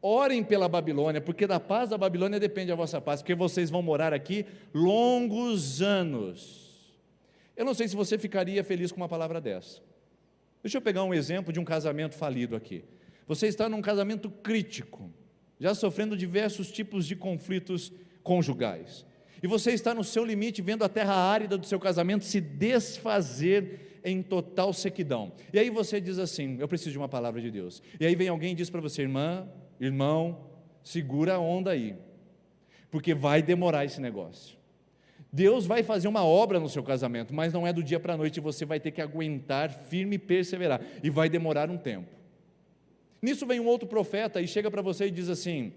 Speaker 4: orem pela Babilônia, porque da paz da Babilônia depende a vossa paz, porque vocês vão morar aqui longos anos. Eu não sei se você ficaria feliz com uma palavra dessa. Deixa eu pegar um exemplo de um casamento falido aqui. Você está num casamento crítico, já sofrendo diversos tipos de conflitos conjugais, e você está no seu limite, vendo a terra árida do seu casamento se desfazer em total sequidão, e aí você diz assim: eu preciso de uma palavra de Deus. E aí vem alguém e diz para você: irmã, irmão, segura a onda aí, porque vai demorar esse negócio. Deus vai fazer uma obra no seu casamento, mas não é do dia para a noite, você vai ter que aguentar firme e perseverar, e vai demorar um tempo. Nisso vem um outro profeta e chega para você e diz assim: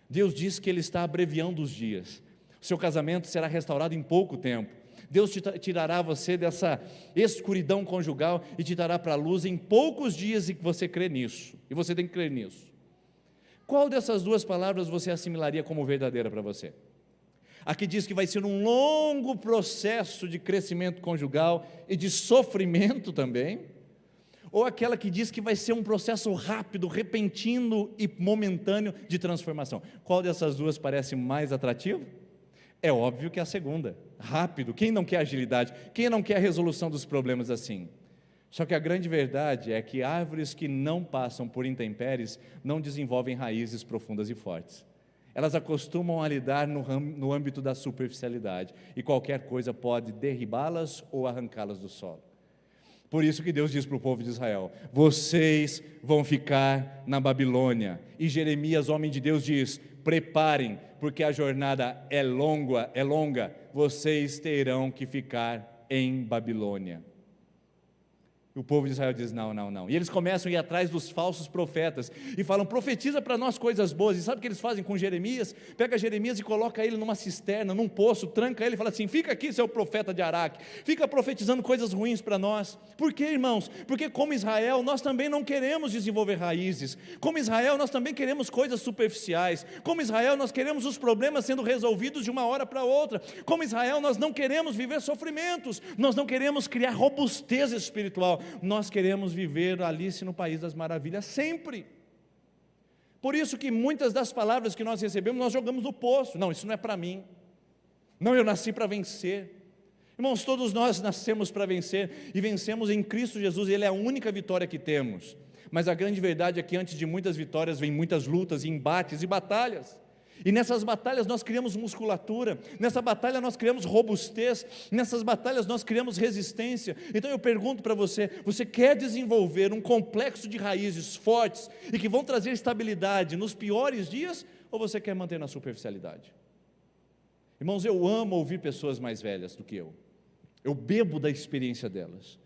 Speaker 4: Deus diz que Ele está abreviando os dias, o seu casamento será restaurado em pouco tempo, Deus tirará você dessa escuridão conjugal e te dará para a luz em poucos dias, e que você crê nisso, e você tem que crer nisso. Qual dessas duas palavras você assimilaria como verdadeira para você? A que diz que vai ser um longo processo de crescimento conjugal e de sofrimento também, ou aquela que diz que vai ser um processo rápido, repentino e momentâneo de transformação? Qual dessas duas parece mais atrativo? É óbvio que é a segunda, rápido. Quem não quer agilidade? Quem não quer a resolução dos problemas assim? Só que a grande verdade é que árvores que não passam por intempéries não desenvolvem raízes profundas e fortes. Elas acostumam a lidar no âmbito da superficialidade, e qualquer coisa pode derribá-las ou arrancá-las do solo. Por isso que Deus diz para o povo de Israel: vocês vão ficar na Babilônia. E Jeremias, homem de Deus, diz: preparem, porque a jornada é longa, vocês terão que ficar em Babilônia. E o povo de Israel diz: não. E eles começam a ir atrás dos falsos profetas e falam: profetiza para nós coisas boas. E sabe o que eles fazem com Jeremias? Pega Jeremias e coloca ele numa cisterna, num poço, tranca ele e fala assim: fica aqui, seu profeta de Araque, fica profetizando coisas ruins para nós. Por quê, irmãos? Porque como Israel, nós também não queremos desenvolver raízes. Como Israel, nós também queremos coisas superficiais. Como Israel, nós queremos os problemas sendo resolvidos de uma hora para outra. Como Israel, nós não queremos viver sofrimentos, nós não queremos criar robustez espiritual. Nós queremos viver Alice no País das Maravilhas sempre. Por isso que muitas das palavras que nós recebemos, nós jogamos no poço. Não, isso não é para mim. Não, eu nasci para vencer. Irmãos, todos nós nascemos para vencer, e vencemos em Cristo Jesus. Ele é a única vitória que temos. Mas a grande verdade é que antes de muitas vitórias vem muitas lutas, embates e batalhas. E nessas batalhas nós criamos musculatura, nessa batalha nós criamos robustez, nessas batalhas nós criamos resistência. Então eu pergunto para você: você quer desenvolver um complexo de raízes fortes e que vão trazer estabilidade nos piores dias, ou você quer manter na superficialidade? Irmãos, eu amo ouvir pessoas mais velhas do que eu bebo da experiência delas,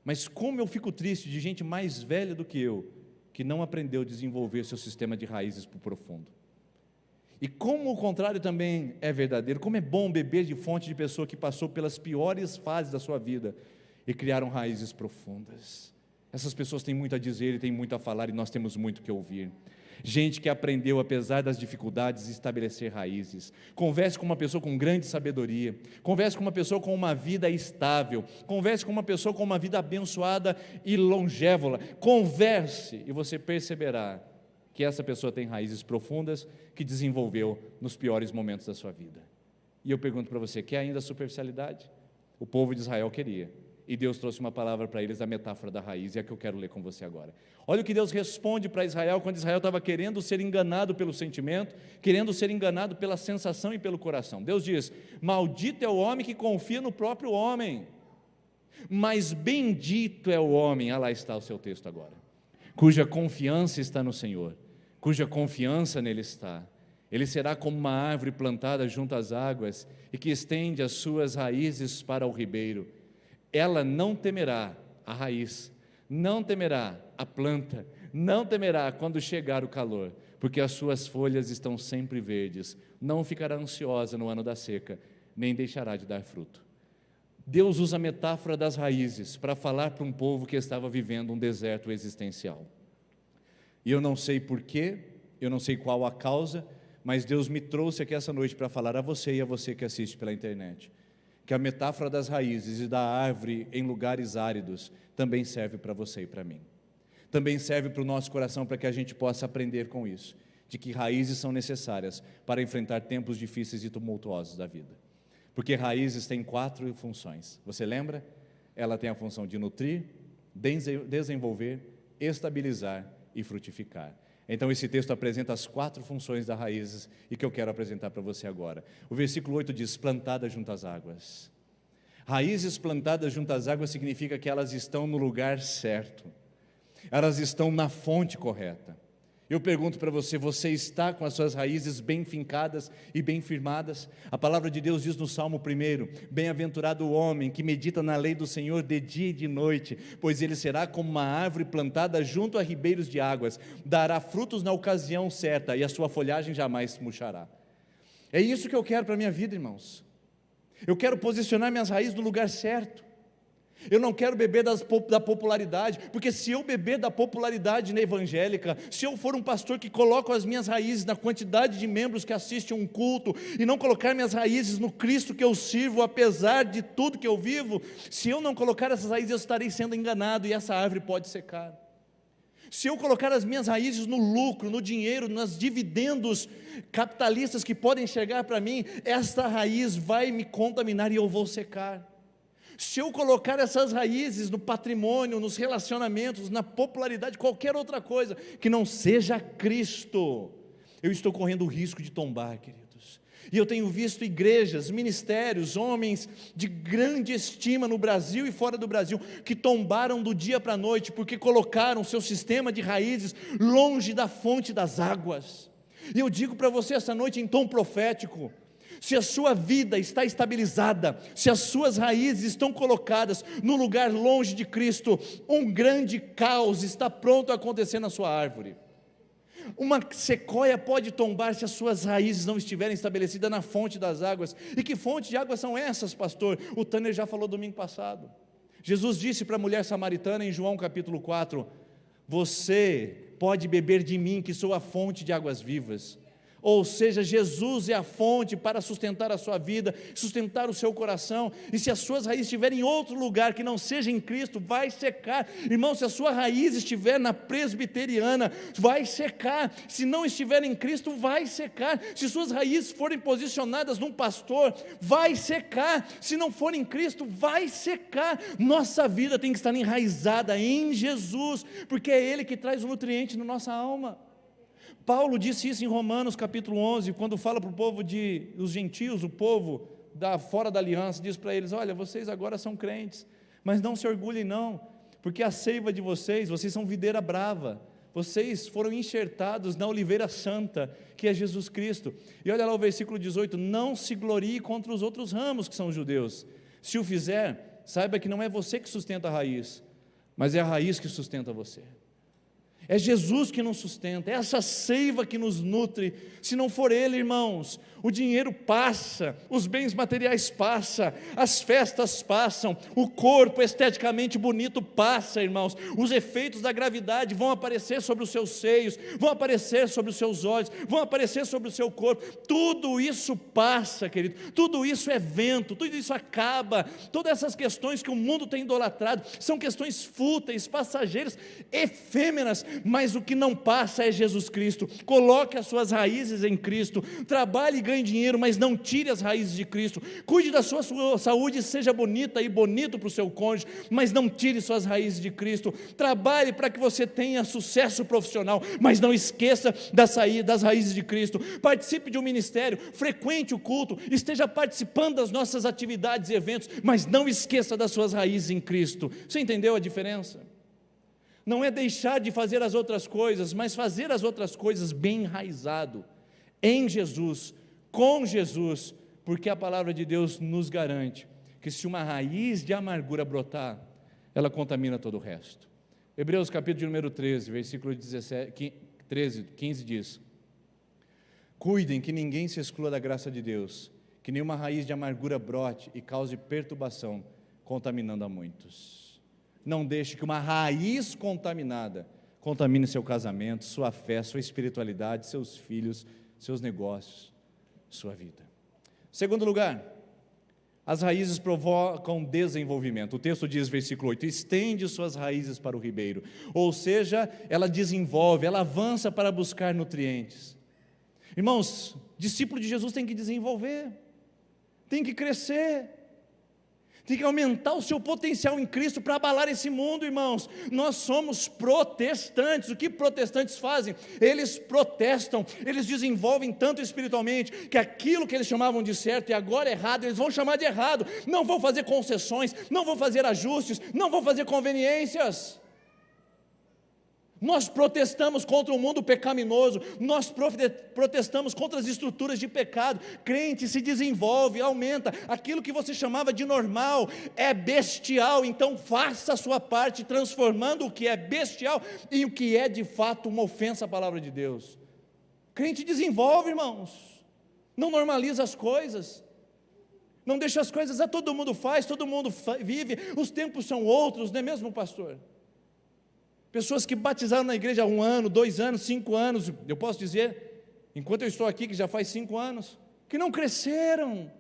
Speaker 4: mas como eu fico triste de gente mais velha do que eu, que não aprendeu a desenvolver seu sistema de raízes para o profundo. E como o contrário também é verdadeiro, como é bom beber de fonte de pessoa que passou pelas piores fases da sua vida e criaram raízes profundas. Essas pessoas têm muito a dizer e têm muito a falar, e nós temos muito que ouvir. Gente que aprendeu, apesar das dificuldades, a estabelecer raízes. Converse com uma pessoa com grande sabedoria, converse com uma pessoa com uma vida estável, converse com uma pessoa com uma vida abençoada e longévola. Converse e você perceberá que essa pessoa tem raízes profundas que desenvolveu nos piores momentos da sua vida. E eu pergunto para você: quer ainda a superficialidade? O povo de Israel queria, e Deus trouxe uma palavra para eles, a metáfora da raiz, e é a que eu quero ler com você agora. Olha o que Deus responde para Israel, quando Israel estava querendo ser enganado pelo sentimento, querendo ser enganado pela sensação e pelo coração. Deus diz: maldito é o homem que confia no próprio homem, mas bendito é o homem, lá está o seu texto agora, cuja confiança está no Senhor, cuja confiança nele está. Ele será como uma árvore plantada junto às águas e que estende as suas raízes para o ribeiro. Ela não temerá a raiz, não temerá a planta, não temerá quando chegar o calor, porque as suas folhas estão sempre verdes, não ficará ansiosa no ano da seca, nem deixará de dar fruto. Deus usa a metáfora das raízes para falar para um povo que estava vivendo um deserto existencial. E eu não sei porquê, eu não sei qual a causa, mas Deus me trouxe aqui essa noite para falar a você e a você que assiste pela internet, que a metáfora das raízes e da árvore em lugares áridos também serve para você e para mim. Também serve para o nosso coração, para que a gente possa aprender com isso, de que raízes são necessárias para enfrentar tempos difíceis e tumultuosos da vida. Porque raízes têm 4 funções. Você lembra? Ela tem a função de nutrir, desenvolver, estabilizar e frutificar. Então esse texto apresenta as 4 funções das raízes e que eu quero apresentar para você agora. O versículo 8 diz: plantadas junto às águas. Raízes plantadas junto às águas significa que elas estão no lugar certo, elas estão na fonte correta. Eu pergunto para você: você está com as suas raízes bem fincadas e bem firmadas? A palavra de Deus diz no Salmo 1: bem-aventurado o homem que medita na lei do Senhor de dia e de noite, pois ele será como uma árvore plantada junto a ribeiros de águas, dará frutos na ocasião certa e a sua folhagem jamais murchará. É isso que eu quero para a minha vida, irmãos. Eu quero posicionar minhas raízes no lugar certo. Eu não quero beber da popularidade, porque se eu beber da popularidade na evangélica, se eu for um pastor que coloca as minhas raízes na quantidade de membros que assistem um culto, e não colocar minhas raízes no Cristo que eu sirvo, apesar de tudo que eu vivo, se eu não colocar essas raízes, eu estarei sendo enganado, e essa árvore pode secar. Se eu colocar as minhas raízes no lucro, no dinheiro, nos dividendos capitalistas que podem chegar para mim, essa raiz vai me contaminar e eu vou secar. Se eu colocar essas raízes no patrimônio, nos relacionamentos, na popularidade, qualquer outra coisa que não seja Cristo, eu estou correndo o risco de tombar, queridos. E eu tenho visto igrejas, ministérios, homens de grande estima no Brasil e fora do Brasil, que tombaram do dia para a noite, porque colocaram seu sistema de raízes longe da fonte das águas. E eu digo para você essa noite em tom profético: se a sua vida está estabilizada, se as suas raízes estão colocadas no lugar longe de Cristo, um grande caos está pronto a acontecer na sua árvore. Uma sequoia pode tombar se as suas raízes não estiverem estabelecidas na fonte das águas. E que fonte de águas são essas, pastor? O Tanner já falou domingo passado. Jesus disse para a mulher samaritana em João capítulo 4: você pode beber de mim, que sou a fonte de águas vivas. Ou seja, Jesus é a fonte para sustentar a sua vida, sustentar o seu coração. E se as suas raízes estiverem em outro lugar que não seja em Cristo, vai secar. Irmão, se a sua raiz estiver na presbiteriana, vai secar. Se não estiver em Cristo, vai secar. Se suas raízes forem posicionadas num pastor, vai secar. Se não for em Cristo, vai secar. Nossa vida tem que estar enraizada em Jesus, porque é Ele que traz o nutriente na nossa alma. Paulo disse isso em Romanos capítulo 11, quando fala para o povo os gentios, o povo fora da aliança, diz para eles: olha, vocês agora são crentes, mas não se orgulhem não, porque a seiva de vocês são videira brava, vocês foram enxertados na oliveira santa, que é Jesus Cristo. E olha lá o versículo 18: não se glorie contra os outros ramos que são judeus, se o fizer, saiba que não é você que sustenta a raiz, mas é a raiz que sustenta você. É Jesus que nos sustenta, é essa seiva que nos nutre. Se não for Ele, irmãos, o dinheiro passa, os bens materiais passam, as festas passam, o corpo esteticamente bonito passa, irmãos, os efeitos da gravidade vão aparecer sobre os seus seios, vão aparecer sobre os seus olhos, vão aparecer sobre o seu corpo, tudo isso passa, querido, tudo isso é vento, tudo isso acaba. Todas essas questões que o mundo tem idolatrado são questões fúteis, passageiras, efêmeras, mas o que não passa é Jesus Cristo. Coloque as suas raízes em Cristo, trabalhe e ganhe dinheiro, mas não tire as raízes de Cristo. Cuide da sua saúde, seja bonita e bonito para o seu cônjuge, mas não tire suas raízes de Cristo. Trabalhe para que você tenha sucesso profissional, mas não esqueça das raízes de Cristo. Participe de um ministério, frequente o culto, esteja participando das nossas atividades e eventos, mas não esqueça das suas raízes em Cristo. Você entendeu a diferença? Não é deixar de fazer as outras coisas, mas fazer as outras coisas bem enraizado em Jesus, com Jesus, porque a palavra de Deus nos garante que se uma raiz de amargura brotar, ela contamina todo o resto. Hebreus capítulo número 13, versículo 15 diz: cuidem que ninguém se exclua da graça de Deus, que nenhuma raiz de amargura brote e cause perturbação, contaminando a muitos. Não deixe que uma raiz contaminada contamine seu casamento, sua fé, sua espiritualidade, seus filhos, seus negócios, sua vida. Segundo lugar, as raízes provocam desenvolvimento. O texto diz, versículo 8: estende suas raízes para o ribeiro, ou seja, ela desenvolve, ela avança para buscar nutrientes. Irmãos, discípulo de Jesus tem que desenvolver, tem que crescer, tem que aumentar o seu potencial em Cristo para abalar esse mundo, irmãos. Nós somos protestantes. O que protestantes fazem? Eles protestam, eles desenvolvem tanto espiritualmente, que aquilo que eles chamavam de certo e agora errado, eles vão chamar de errado, não vão fazer concessões, não vão fazer ajustes, não vão fazer conveniências. Nós protestamos contra o mundo pecaminoso, nós protestamos contra as estruturas de pecado. Crente se desenvolve, aumenta. Aquilo que você chamava de normal é bestial, então faça a sua parte, transformando o que é bestial em o que é de fato uma ofensa à palavra de Deus. Crente desenvolve, irmãos, não normaliza as coisas, não deixa as coisas, todo mundo faz, todo mundo vive, os tempos são outros, não é mesmo, pastor? Pessoas que batizaram na igreja há 1 ano, 2 anos, 5 anos, eu posso dizer, enquanto eu estou aqui, que já faz 5 anos, que não cresceram,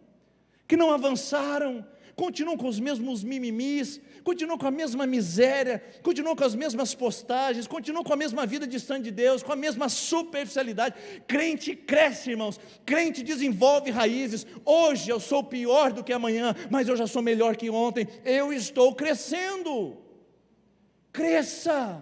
Speaker 4: que não avançaram, continuam com os mesmos mimimis, continuam com a mesma miséria, continuam com as mesmas postagens, continuam com a mesma vida distante de Deus, com a mesma superficialidade. Crente cresce, irmãos, crente desenvolve raízes. Hoje eu sou pior do que amanhã, mas eu já sou melhor que ontem, eu estou crescendo. Cresça.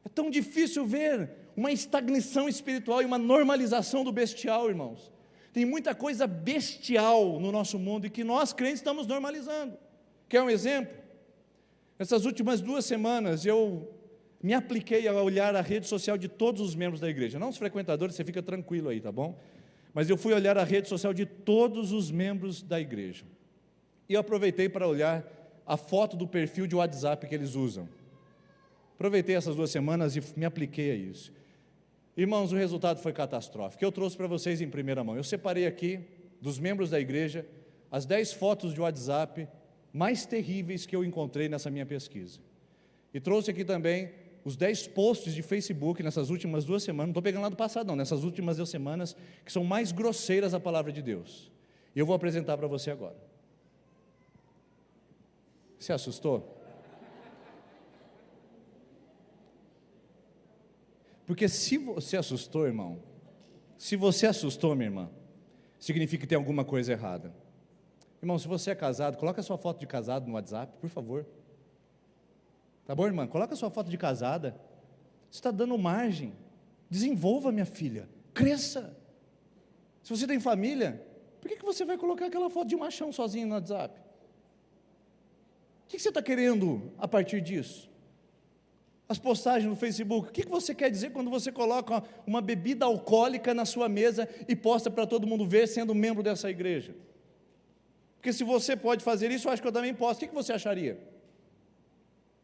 Speaker 4: É tão difícil ver uma estagnação espiritual e uma normalização do bestial, irmãos. Tem muita coisa bestial no nosso mundo e que nós crentes estamos normalizando. Quer um exemplo? Nessas últimas 2 semanas eu me apliquei a olhar a rede social de todos os membros da igreja, não os frequentadores, você fica tranquilo aí, tá bom? Mas eu fui olhar a rede social de todos os membros da igreja. E eu aproveitei para olhar a foto do perfil de WhatsApp que eles usam. Aproveitei essas 2 semanas e me apliquei a isso. Irmãos, o resultado foi catastrófico. Eu trouxe para vocês em primeira mão. Eu separei aqui, dos membros da igreja, as 10 fotos de WhatsApp mais terríveis que eu encontrei nessa minha pesquisa. E trouxe aqui também os 10 posts de Facebook nessas últimas 2 semanas, não estou pegando lá do passado não, nessas últimas 2 semanas, que são mais grosseiras à palavra de Deus. E eu vou apresentar para você agora. Se assustou? Porque se você assustou, irmão, se você assustou, minha irmã, significa que tem alguma coisa errada. Irmão, se você é casado, coloca a sua foto de casado no WhatsApp, por favor. Tá bom, irmã? Coloca a sua foto de casada. Você está dando margem Desenvolva, minha filha, cresça. Se você tem família, por que você vai colocar aquela foto de machão sozinho no WhatsApp? O que você está querendo a partir disso? As postagens no Facebook, o que você quer dizer quando você coloca uma bebida alcoólica na sua mesa e posta para todo mundo ver, sendo membro dessa igreja? Porque se você pode fazer isso, eu acho que eu também posso. O que você acharia?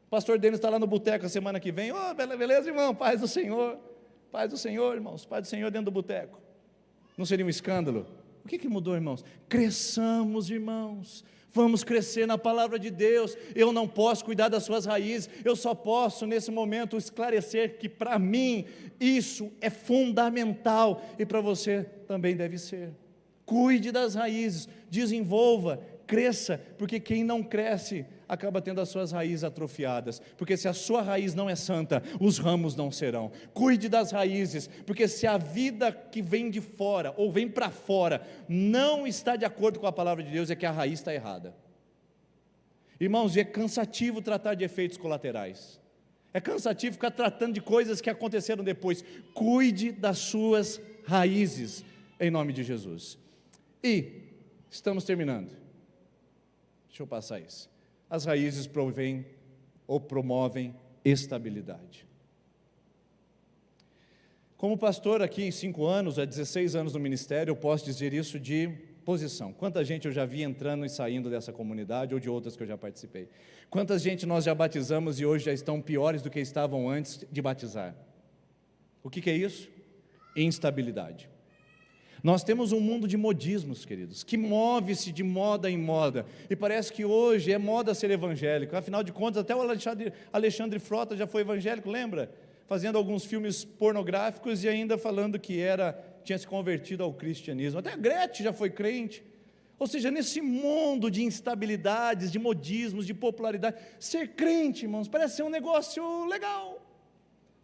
Speaker 4: O pastor Denis está lá no boteco a semana que vem. Beleza, irmão? Paz do Senhor. Paz do Senhor, irmãos. Paz do Senhor dentro do boteco. Não seria um escândalo? O que mudou, irmãos? Cresçamos, irmãos. Vamos crescer na palavra de Deus. Eu não posso cuidar das suas raízes. Eu só posso, nesse momento, esclarecer que para mim isso é fundamental e para você também deve ser. Cuide das raízes, desenvolva, cresça, porque quem não cresce acaba tendo as suas raízes atrofiadas, porque se a sua raiz não é santa, os ramos não serão. Cuide das raízes, porque se a vida que vem de fora, ou vem para fora, não está de acordo com a palavra de Deus, é que a raiz está errada. Irmãos, é cansativo tratar de efeitos colaterais, é cansativo ficar tratando de coisas que aconteceram depois. Cuide das suas raízes, em nome de Jesus. E, estamos terminando, deixa eu passar isso. As raízes provêm ou promovem estabilidade. Como pastor aqui em 5 anos, há 16 anos no ministério, eu posso dizer isso de posição. Quanta gente eu já vi entrando e saindo dessa comunidade ou de outras que eu já participei. Quanta gente nós já batizamos e hoje já estão piores do que estavam antes de batizar. O que é isso? Instabilidade. Nós temos um mundo de modismos, queridos, que move-se de moda em moda, e parece que hoje é moda ser evangélico. Afinal de contas, até o Alexandre Frota já foi evangélico, lembra? Fazendo alguns filmes pornográficos e ainda falando que tinha se convertido ao cristianismo. Até a Gretchen já foi crente. Ou seja, nesse mundo de instabilidades, de modismos, de popularidade, ser crente, irmãos, parece ser um negócio legal.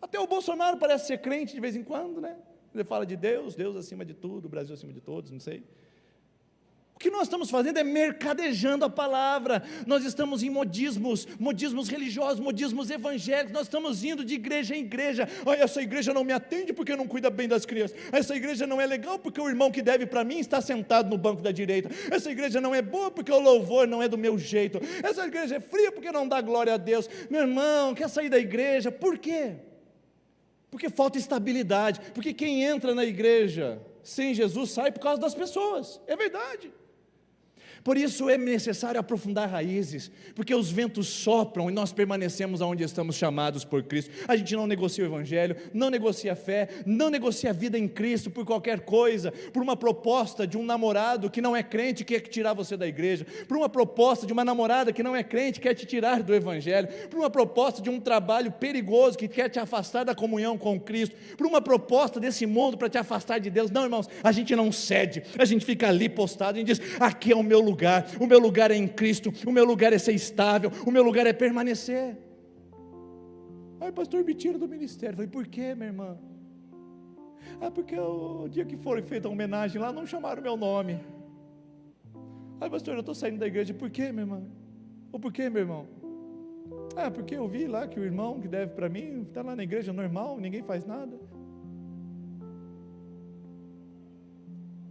Speaker 4: Até o Bolsonaro parece ser crente de vez em quando, né? Ele fala de Deus, Deus acima de tudo, Brasil acima de todos, não sei. O que nós estamos fazendo é mercadejando a palavra. Nós estamos em modismos religiosos, modismos evangélicos. Nós estamos indo de igreja em igreja. Essa igreja não me atende porque não cuida bem das crianças. Essa igreja não é legal porque o irmão que deve para mim está sentado no banco da direita. Essa igreja não é boa porque o louvor não é do meu jeito. Essa igreja é fria porque não dá glória a Deus. Meu irmão, quer sair da igreja? Por quê? Porque falta estabilidade. Porque quem entra na igreja sem Jesus sai por causa das pessoas. É verdade. Por isso é necessário aprofundar raízes, porque os ventos sopram e nós permanecemos onde estamos chamados por Cristo. A gente não negocia o Evangelho, não negocia a fé, não negocia a vida em Cristo por qualquer coisa, por uma proposta de um namorado que não é crente, que quer tirar você da igreja, por uma proposta de uma namorada que não é crente, quer te tirar do Evangelho, por uma proposta de um trabalho perigoso que quer te afastar da comunhão com Cristo, por uma proposta desse mundo para te afastar de Deus. Não, irmãos, a gente não cede, a gente fica ali postado e diz: aqui é o meu lugar, o meu lugar é em Cristo, o meu lugar é ser estável, o meu lugar é permanecer. Ai, pastor, me tira do ministério. Eu falei: por quê, minha irmã? Porque o dia que foi feita a homenagem lá, não chamaram o meu nome. Ai, pastor, eu estou saindo da igreja. Por quê, minha irmã? Ou por quê, meu irmão? Porque eu vi lá que o irmão que deve para mim está lá na igreja normal, ninguém faz nada.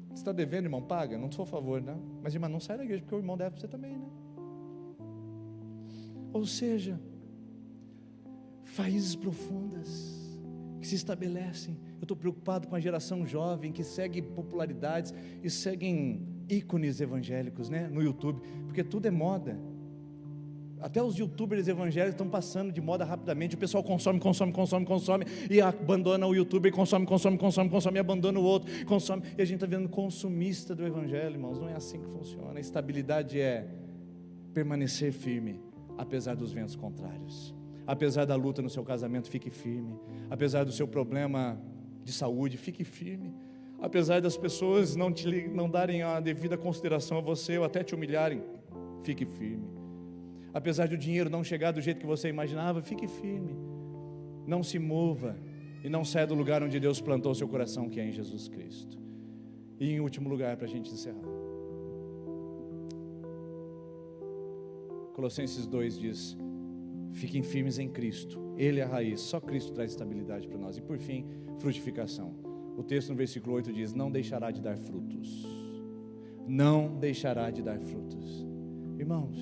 Speaker 4: Você está devendo, irmão? Paga, não sou a favor, né? Mas, irmão, não sai da igreja, porque o irmão deve para você também, né? Ou seja, raízes profundas que se estabelecem. Eu estou preocupado com a geração jovem que segue popularidades e seguem ícones evangélicos, né? No YouTube, porque tudo é moda. Até os youtubers evangélicos estão passando de moda rapidamente. O pessoal consome e abandona o youtuber, consome e abandona o outro, consome, e a gente está vendo consumista do evangelho, irmãos. Não é assim que funciona. A estabilidade é permanecer firme, apesar dos ventos contrários. Apesar da luta no seu casamento, fique firme. Apesar do seu problema de saúde, fique firme. Apesar das pessoas não darem a devida consideração a você, ou até te humilharem, fique firme. Apesar do dinheiro não chegar do jeito que você imaginava, fique firme, não se mova e não saia do lugar onde Deus plantou o seu coração, que é em Jesus Cristo. E em último lugar, para a gente encerrar, Colossenses 2 diz: Fiquem firmes em Cristo, Ele é a raiz, só Cristo traz estabilidade para nós. E por fim, frutificação. O texto no versículo 8 diz: não deixará de dar frutos. Não deixará de dar frutos. Irmãos,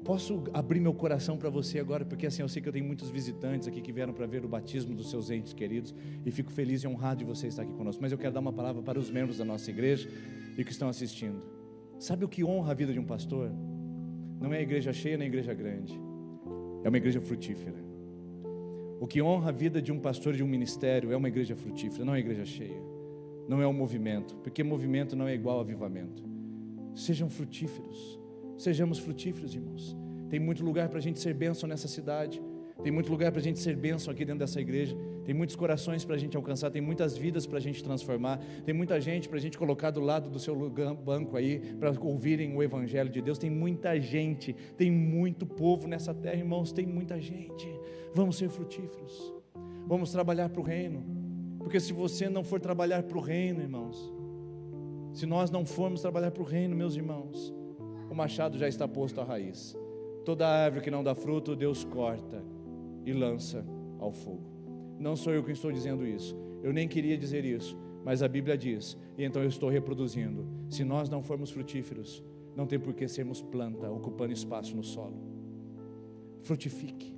Speaker 4: posso abrir meu coração para você agora, porque assim eu sei que eu tenho muitos visitantes aqui que vieram para ver o batismo dos seus entes queridos, e fico feliz e honrado de você estar aqui conosco, mas eu quero dar uma palavra para os membros da nossa igreja e que estão assistindo. Sabe o que honra a vida de um pastor? Não é a igreja cheia nem a igreja grande, é uma igreja frutífera. O que honra a vida de um pastor de um ministério é uma igreja frutífera, não é a igreja cheia, não é o movimento, porque movimento não é igual a avivamento. Sejam frutíferos, sejamos frutíferos, irmãos. Tem muito lugar para a gente ser bênção nessa cidade, tem muito lugar para a gente ser bênção aqui dentro dessa igreja, tem muitos corações para a gente alcançar, tem muitas vidas para a gente transformar, tem muita gente para a gente colocar do lado do seu banco aí, para ouvirem o evangelho de Deus. Tem muita gente, tem muito povo nessa terra, irmãos, tem muita gente. Vamos ser frutíferos, vamos trabalhar para o reino, porque se você não for trabalhar para o reino, irmãos, se nós não formos trabalhar para o reino, meus irmãos, o machado já está posto à raiz. Toda árvore que não dá fruto, Deus corta e lança ao fogo. Não sou eu quem estou dizendo isso, eu nem queria dizer isso, mas a Bíblia diz, e então eu estou reproduzindo: se nós não formos frutíferos, não tem por que sermos planta, ocupando espaço no solo. Frutifique,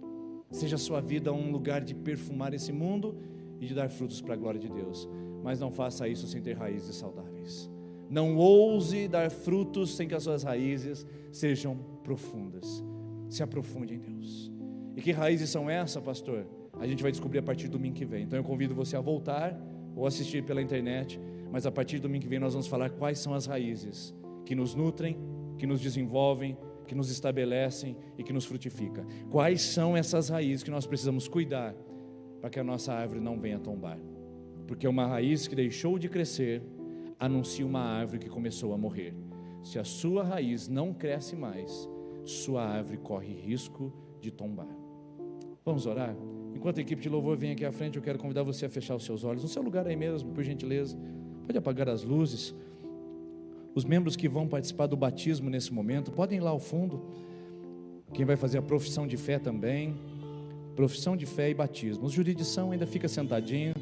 Speaker 4: seja a sua vida um lugar de perfumar esse mundo e de dar frutos para a glória de Deus, mas não faça isso sem ter raízes saudáveis. Não ouse dar frutos sem que as suas raízes sejam profundas. Se aprofunde em Deus. E que raízes são essas, pastor? A gente vai descobrir a partir do domingo que vem. Então eu convido você a voltar ou assistir pela internet, mas a partir do domingo que vem nós vamos falar quais são as raízes que nos nutrem, que nos desenvolvem, que nos estabelecem e que nos frutificam. Quais são essas raízes que nós precisamos cuidar para que a nossa árvore não venha tombar? Porque uma raiz que deixou de crescer anuncia uma árvore que começou a morrer. Se a sua raiz não cresce mais, sua árvore corre risco de tombar. Vamos orar? Enquanto a equipe de louvor vem aqui à frente, eu quero convidar você a fechar os seus olhos, no seu lugar aí mesmo, por gentileza. Pode apagar as luzes. Os membros que vão participar do batismo nesse momento, podem ir lá ao fundo. Quem vai fazer a profissão de fé também, profissão de fé e batismo. Os jurisdição ainda fica sentadinho,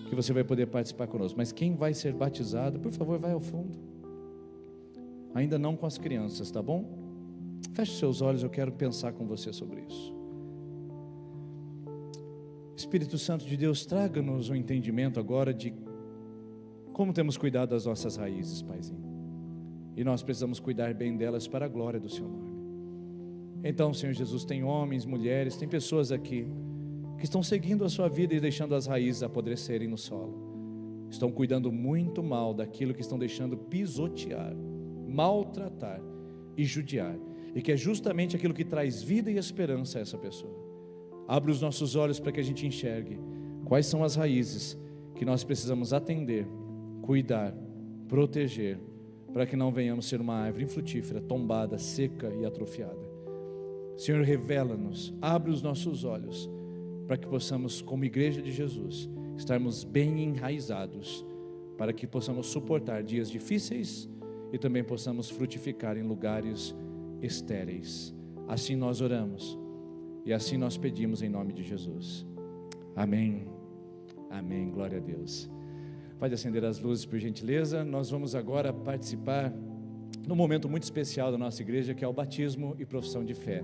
Speaker 4: que você vai poder participar conosco. Mas quem vai ser batizado, por favor, vai ao fundo. Ainda não com as crianças, tá bom? Feche os seus olhos, eu quero pensar com você sobre isso. Espírito Santo de Deus, traga-nos um entendimento agora de como temos cuidado das nossas raízes, Paizinho. E nós precisamos cuidar bem delas para a glória do Seu nome. Então, Senhor Jesus, tem homens, mulheres, tem pessoas aqui que estão seguindo a sua vida e deixando as raízes apodrecerem no solo. Estão cuidando muito mal daquilo que estão deixando pisotear, maltratar e judiar. E que é justamente aquilo que traz vida e esperança a essa pessoa. Abre os nossos olhos para que a gente enxergue quais são as raízes que nós precisamos atender, cuidar, proteger, para que não venhamos ser uma árvore infrutífera, tombada, seca e atrofiada. Senhor, revela-nos, abre os nossos olhos, para que possamos, como igreja de Jesus, estarmos bem enraizados, para que possamos suportar dias difíceis e também possamos frutificar em lugares estéreis. Assim nós oramos e assim nós pedimos em nome de Jesus. Amém. Amém. Glória a Deus. Pode acender as luzes, por gentileza. Nós vamos agora participar num momento muito especial da nossa igreja, que é o batismo e profissão de fé.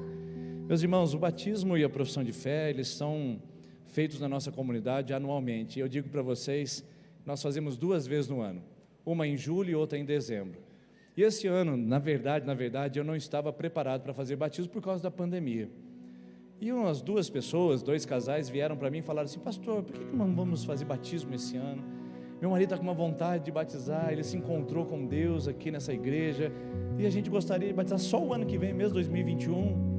Speaker 4: Meus irmãos, o batismo e a profissão de fé, eles são feitos na nossa comunidade anualmente. Eu digo para vocês, nós fazemos 2 vezes no ano, uma em julho e outra em dezembro. E esse ano, na verdade, eu não estava preparado para fazer batismo por causa da pandemia. E umas 2 pessoas, 2 casais vieram para mim e falaram assim: pastor, por que não vamos fazer batismo esse ano? Meu marido está com uma vontade de batizar, ele se encontrou com Deus aqui nessa igreja, e a gente gostaria de batizar só o ano que vem mesmo, 2021.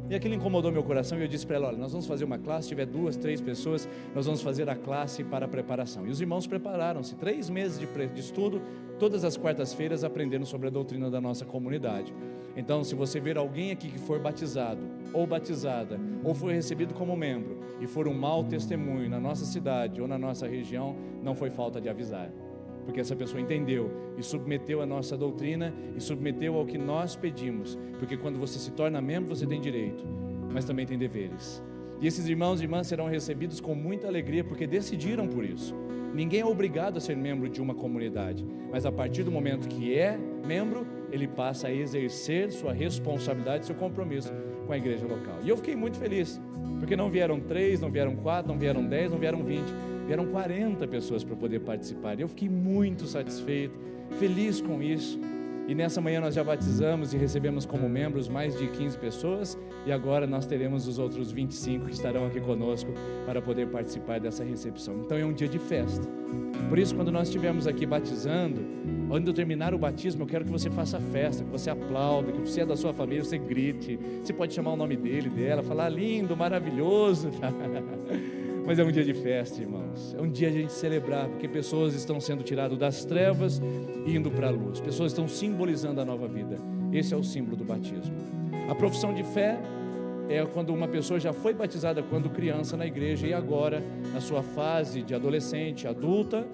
Speaker 4: E aquilo incomodou meu coração, e eu disse para ela: olha, nós vamos fazer uma classe, se tiver 2, 3 pessoas, nós vamos fazer a classe para a preparação. E os irmãos prepararam-se, 3 meses de estudo, todas as quartas-feiras aprendendo sobre a doutrina da nossa comunidade. Então, se você ver alguém aqui que for batizado, ou batizada, ou for recebido como membro, e for um mau testemunho na nossa cidade ou na nossa região, não foi falta de avisar, porque essa pessoa entendeu e submeteu a nossa doutrina e submeteu ao que nós pedimos, porque quando você se torna membro, você tem direito mas também têm deveres. E esses irmãos e irmãs serão recebidos com muita alegria, porque decidiram por isso. Ninguém é obrigado a ser membro de uma comunidade, mas a partir do momento que é membro, ele passa a exercer sua responsabilidade, seu compromisso com a igreja local. E eu fiquei muito feliz, porque não vieram 3, não vieram 4, não vieram 10, não vieram 20, vieram 40 pessoas para poder participar. E eu fiquei muito satisfeito, feliz com isso. E nessa manhã nós já batizamos e recebemos como membros mais de 15 pessoas, e agora nós teremos os outros 25 que estarão aqui conosco para poder participar dessa recepção. Então é um dia de festa. Por isso, quando nós estivermos aqui batizando, quando eu terminar o batismo, eu quero que você faça festa, que você aplauda, que você é da sua família, você grite, você pode chamar o nome dele, dela, falar lindo, maravilhoso. Mas é um dia de festa, irmãos. É um dia de a gente celebrar, porque pessoas estão sendo tiradas das trevas e indo para a luz. Pessoas estão simbolizando a nova vida. Esse é o símbolo do batismo. A profissão de fé é quando uma pessoa já foi batizada quando criança na igreja e agora, na sua fase de adolescente, adulta,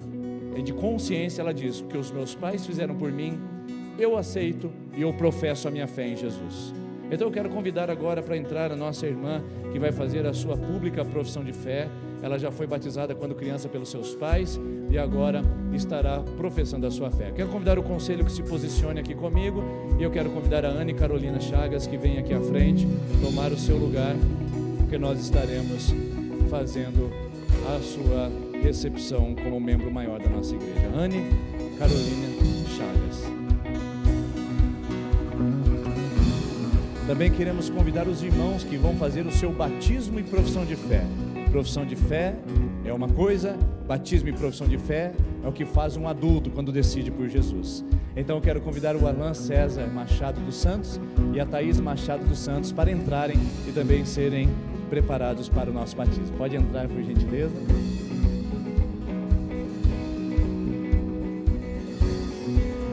Speaker 4: de consciência, ela diz: o que os meus pais fizeram por mim, eu aceito e eu professo a minha fé em Jesus. Então eu quero convidar agora para entrar a nossa irmã que vai fazer a sua pública profissão de fé. Ela já foi batizada quando criança pelos seus pais e agora estará professando a sua fé. Quero convidar o conselho que se posicione aqui comigo, e eu quero convidar a Anne Carolina Chagas que vem aqui à frente tomar o seu lugar, porque nós estaremos fazendo a sua recepção como membro maior da nossa igreja. Anne Carolina Chagas. Também queremos convidar os irmãos que vão fazer o seu batismo e profissão de fé. Profissão de fé é uma coisa, batismo e profissão de fé é o que faz um adulto quando decide por Jesus. Então eu quero convidar o Alan César Machado dos Santos e a Thaís Machado dos Santos para entrarem e também serem preparados para o nosso batismo. Pode entrar, por gentileza.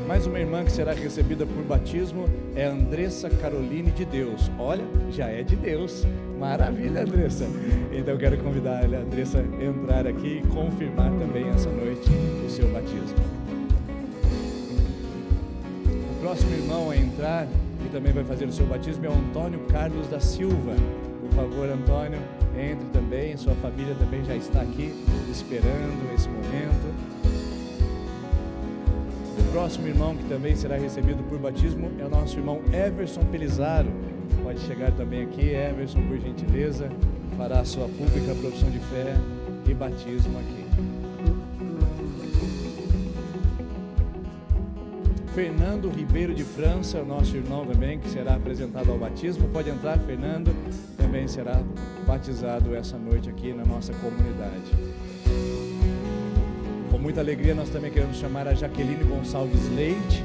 Speaker 4: Mais uma irmã que será recebida por batismo é a Andressa Caroline de Deus. Olha, já é de Deus. Maravilha, Andressa. Então eu quero convidar a Andressa a entrar aqui e confirmar também essa noite o seu batismo. O próximo irmão a entrar e também vai fazer o seu batismo é o Antônio Carlos da Silva. Por favor, Antônio, entre também. Sua família também já está aqui esperando esse momento. O próximo irmão que também será recebido por batismo é o nosso irmão Everson Pelizaro. Pode chegar também aqui, Everson, por gentileza, fará a sua pública profissão de fé e batismo aqui. Fernando Ribeiro de França, o nosso irmão também, que será apresentado ao batismo. Pode entrar, Fernando, também será batizado essa noite aqui na nossa comunidade. Com muita alegria nós também queremos chamar a Jaqueline Gonçalves Leite.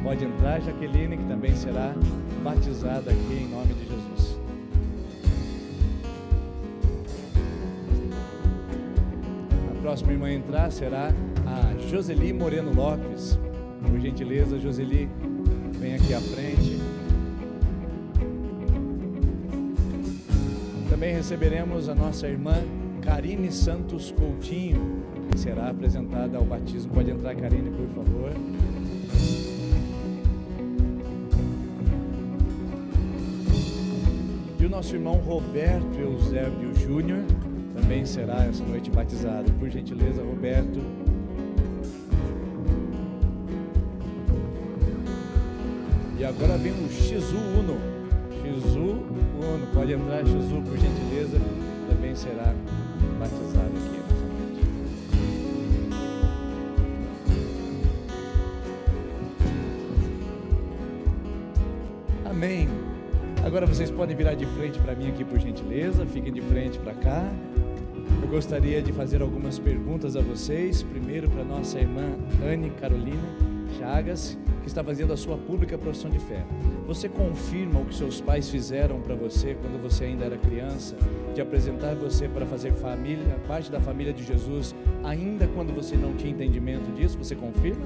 Speaker 4: Pode entrar, Jaqueline, que também será batizada aqui em nome de Jesus. A próxima irmã a entrar será a Joseli Moreno Lopes. Por gentileza, Joseli, vem aqui à frente. Também receberemos a nossa irmã Karine Santos Coutinho, que será apresentada ao batismo. Pode entrar, Karine, por favor. E o nosso irmão Roberto Eusébio Júnior também será essa noite batizado. Por gentileza, Roberto. E agora vem o Shizu Uno. Pode entrar, Shizu, por gentileza. Também será batizado aqui nessa noite. Amém. Agora vocês podem virar de frente para mim aqui, por gentileza. Fiquem de frente para cá. Eu gostaria de fazer algumas perguntas a vocês. Primeiro para nossa irmã Anne Carolina Chagas, que está fazendo a sua pública profissão de fé. Você confirma o que seus pais fizeram para você quando você ainda era criança, de apresentar você para fazer parte da família de Jesus, ainda quando você não tinha entendimento disso? Você confirma?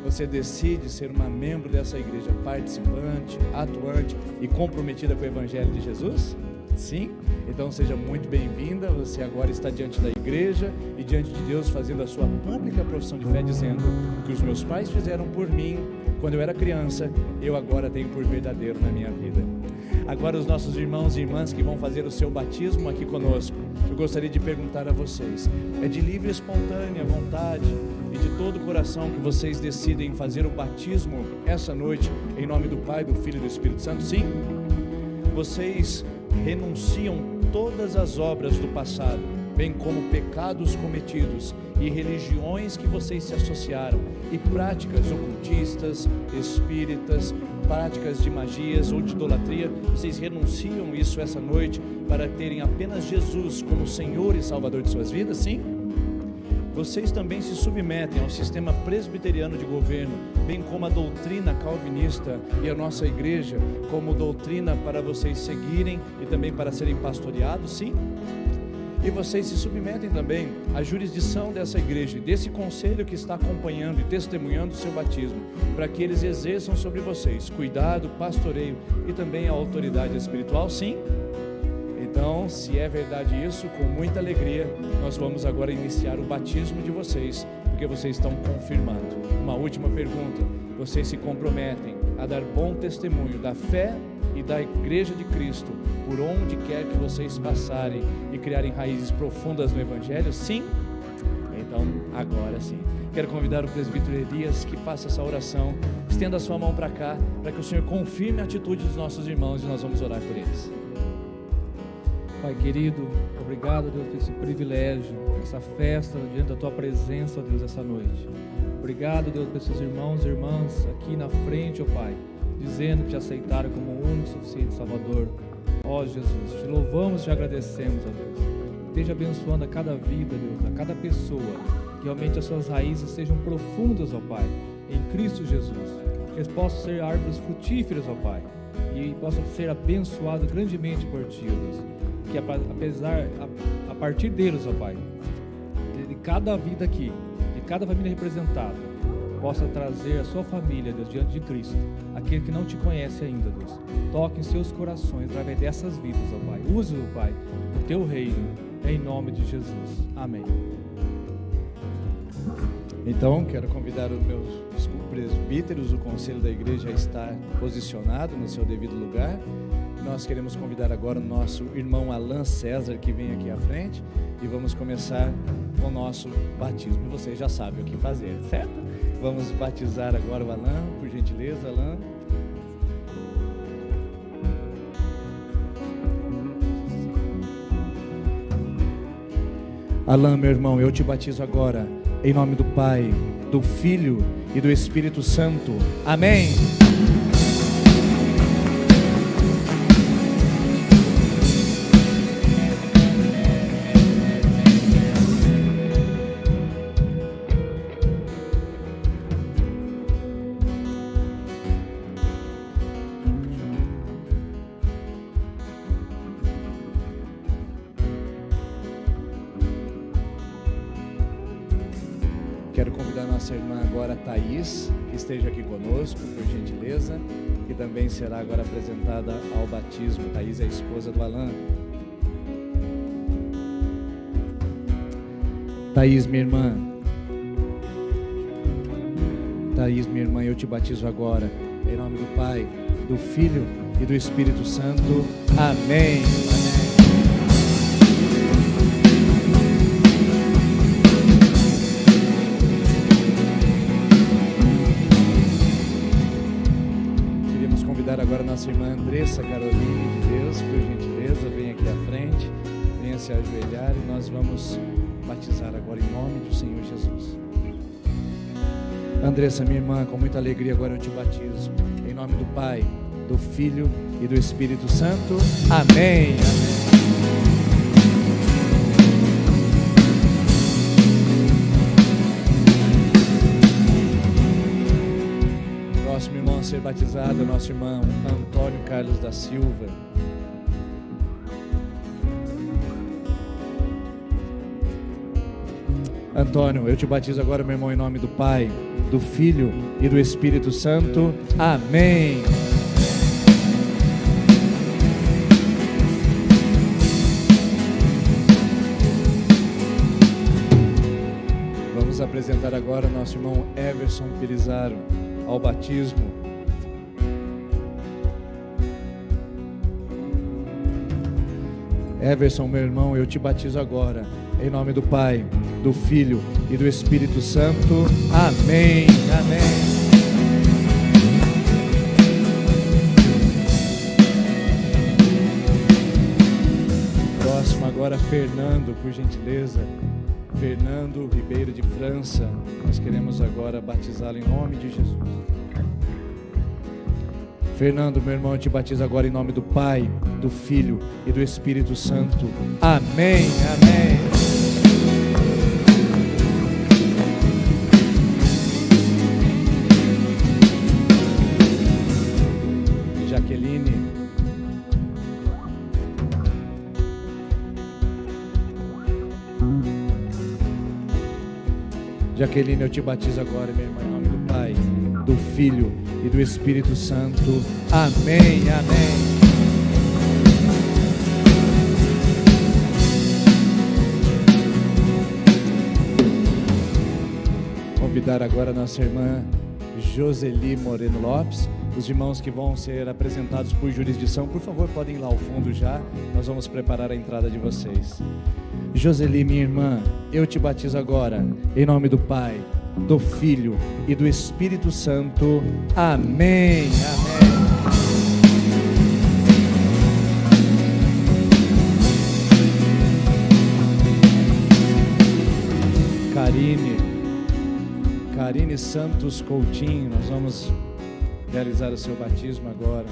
Speaker 4: Você decide ser uma membro dessa igreja participante, atuante e comprometida com o Evangelho de Jesus? Sim? Então seja muito bem-vinda. Você agora está diante da igreja e diante de Deus fazendo a sua pública profissão de fé, dizendo: o que os meus pais fizeram por mim quando eu era criança, eu agora tenho por verdadeiro na minha vida. Agora os nossos irmãos e irmãs que vão fazer o seu batismo aqui conosco, eu gostaria de perguntar a vocês, é de livre e espontânea vontade e de todo o coração que vocês decidem fazer o batismo essa noite, em nome do Pai, do Filho e do Espírito Santo? Sim? Vocês renunciam todas as obras do passado, bem como pecados cometidos e religiões que vocês se associaram, e práticas ocultistas, espíritas, práticas de magias ou de idolatria. Vocês renunciam isso essa noite para terem apenas Jesus como Senhor e Salvador de suas vidas? Sim? Vocês também se submetem ao sistema presbiteriano de governo, bem como a doutrina calvinista e a nossa igreja como doutrina para vocês seguirem e também para serem pastoreados? Sim? E vocês se submetem também à jurisdição dessa igreja, desse conselho que está acompanhando e testemunhando o seu batismo, para que eles exerçam sobre vocês cuidado, pastoreio e também a autoridade espiritual? Sim? Então, se é verdade isso, com muita alegria, nós vamos agora iniciar o batismo de vocês, porque vocês estão confirmando. Uma última pergunta: vocês se comprometem a dar bom testemunho da fé e da Igreja de Cristo, por onde quer que vocês passarem, e criarem raízes profundas no Evangelho? Sim? Então, agora sim. Quero convidar o presbítero Elias que faça essa oração. Estenda a sua mão para cá, para que o Senhor confirme a atitude dos nossos irmãos, e nós vamos orar por eles.
Speaker 5: Pai querido, obrigado, Deus, por esse privilégio, essa festa diante da Tua presença, Deus, essa noite. Obrigado, Deus, por esses irmãos e irmãs aqui na frente, ó Pai, dizendo que te aceitaram como o único e suficiente Salvador. Ó Jesus, te louvamos e te agradecemos, ó Deus. Esteja abençoando a cada vida, Deus, a cada pessoa, que realmente as suas raízes sejam profundas, ó Pai, em Cristo Jesus. Que eles possam ser árvores frutíferas, ó Pai, e possam ser abençoados grandemente por Ti, Deus. Que a partir deles, ó Pai, de cada vida aqui, de cada família representada, possa trazer a sua família, Deus, diante de Cristo, aquele que não te conhece ainda, Deus. Toque em seus corações através dessas vidas, ó Pai. Use-o, Pai, no Teu reino, em nome de Jesus. Amém.
Speaker 4: Então, quero convidar os meus presbíteros, o conselho da igreja, a estar posicionado no seu devido lugar. Nós queremos convidar agora o nosso irmão Alan César, que vem aqui à frente, e vamos começar com o nosso batismo. E vocês já sabem o que fazer, certo? Vamos batizar agora o Alan, por gentileza, Alan. Alan, meu irmão, eu te batizo agora, em nome do Pai, do Filho e do Espírito Santo. Amém. Quero convidar a nossa irmã agora, Thaís, que esteja aqui conosco, por gentileza, que também será agora apresentada ao batismo. Thaís é a esposa do Alan. Thaís, minha irmã. Thaís, minha irmã, eu te batizo agora, em nome do Pai, do Filho e do Espírito Santo. Amém. Amém. Agora nossa irmã Andressa Caroline de Deus, por gentileza, vem aqui à frente, venha se ajoelhar e nós vamos batizar agora em nome do Senhor Jesus. Andressa, minha irmã, com muita alegria agora eu te batizo, em nome do Pai, do Filho e do Espírito Santo. Amém. Amém. Próximo irmão a ser batizado é o nosso irmão Antônio Carlos da Silva. Antônio, eu te batizo agora, meu irmão, em nome do Pai, do Filho e do Espírito Santo. Amém. Vamos apresentar agora nosso irmão Everson Pelizaro ao batismo. Everson, meu irmão, eu te batizo agora, em nome do Pai, do Filho e do Espírito Santo. Amém, amém. Próximo agora, Fernando, por gentileza. Fernando Ribeiro de França, nós queremos agora batizá-lo em nome de Jesus. Fernando, meu irmão, eu te batizo agora em nome do Pai, do Filho e do Espírito Santo. Amém, amém. Jaqueline. Jaqueline, eu te batizo agora, meu irmão, em nome do Pai, do Filho e do Espírito Santo. Amém, amém. Convidar agora a nossa irmã Joseli Moreno Lopes. Os irmãos que vão ser apresentados por jurisdição, por favor, podem ir lá ao fundo já. Nós vamos preparar a entrada de vocês. Joseli, minha irmã, eu te batizo agora, em nome do Pai, do Filho e do Espírito Santo. Amém, amém. Karine Santos Coutinho, nós vamos realizar o seu batismo agora.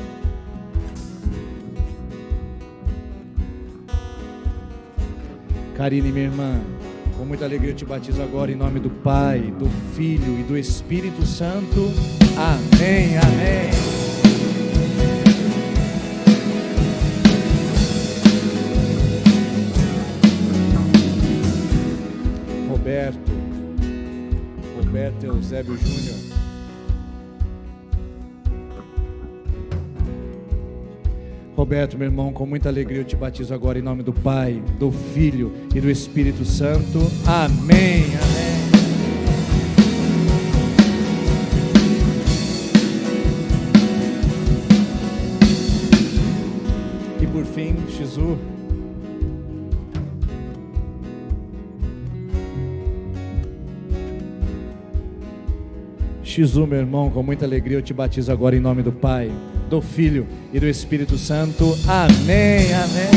Speaker 4: Karine, minha irmã, com muita alegria eu te batizo agora em nome do Pai, do Filho e do Espírito Santo. Amém, amém. Roberto Eusébio Júnior. Roberto, meu irmão, com muita alegria eu te batizo agora em nome do Pai, do Filho e do Espírito Santo. Amém, amém. E por fim, Shizu. Shizu, meu irmão, com muita alegria eu te batizo agora em nome do Pai, do Filho e do Espírito Santo. Amém, amém.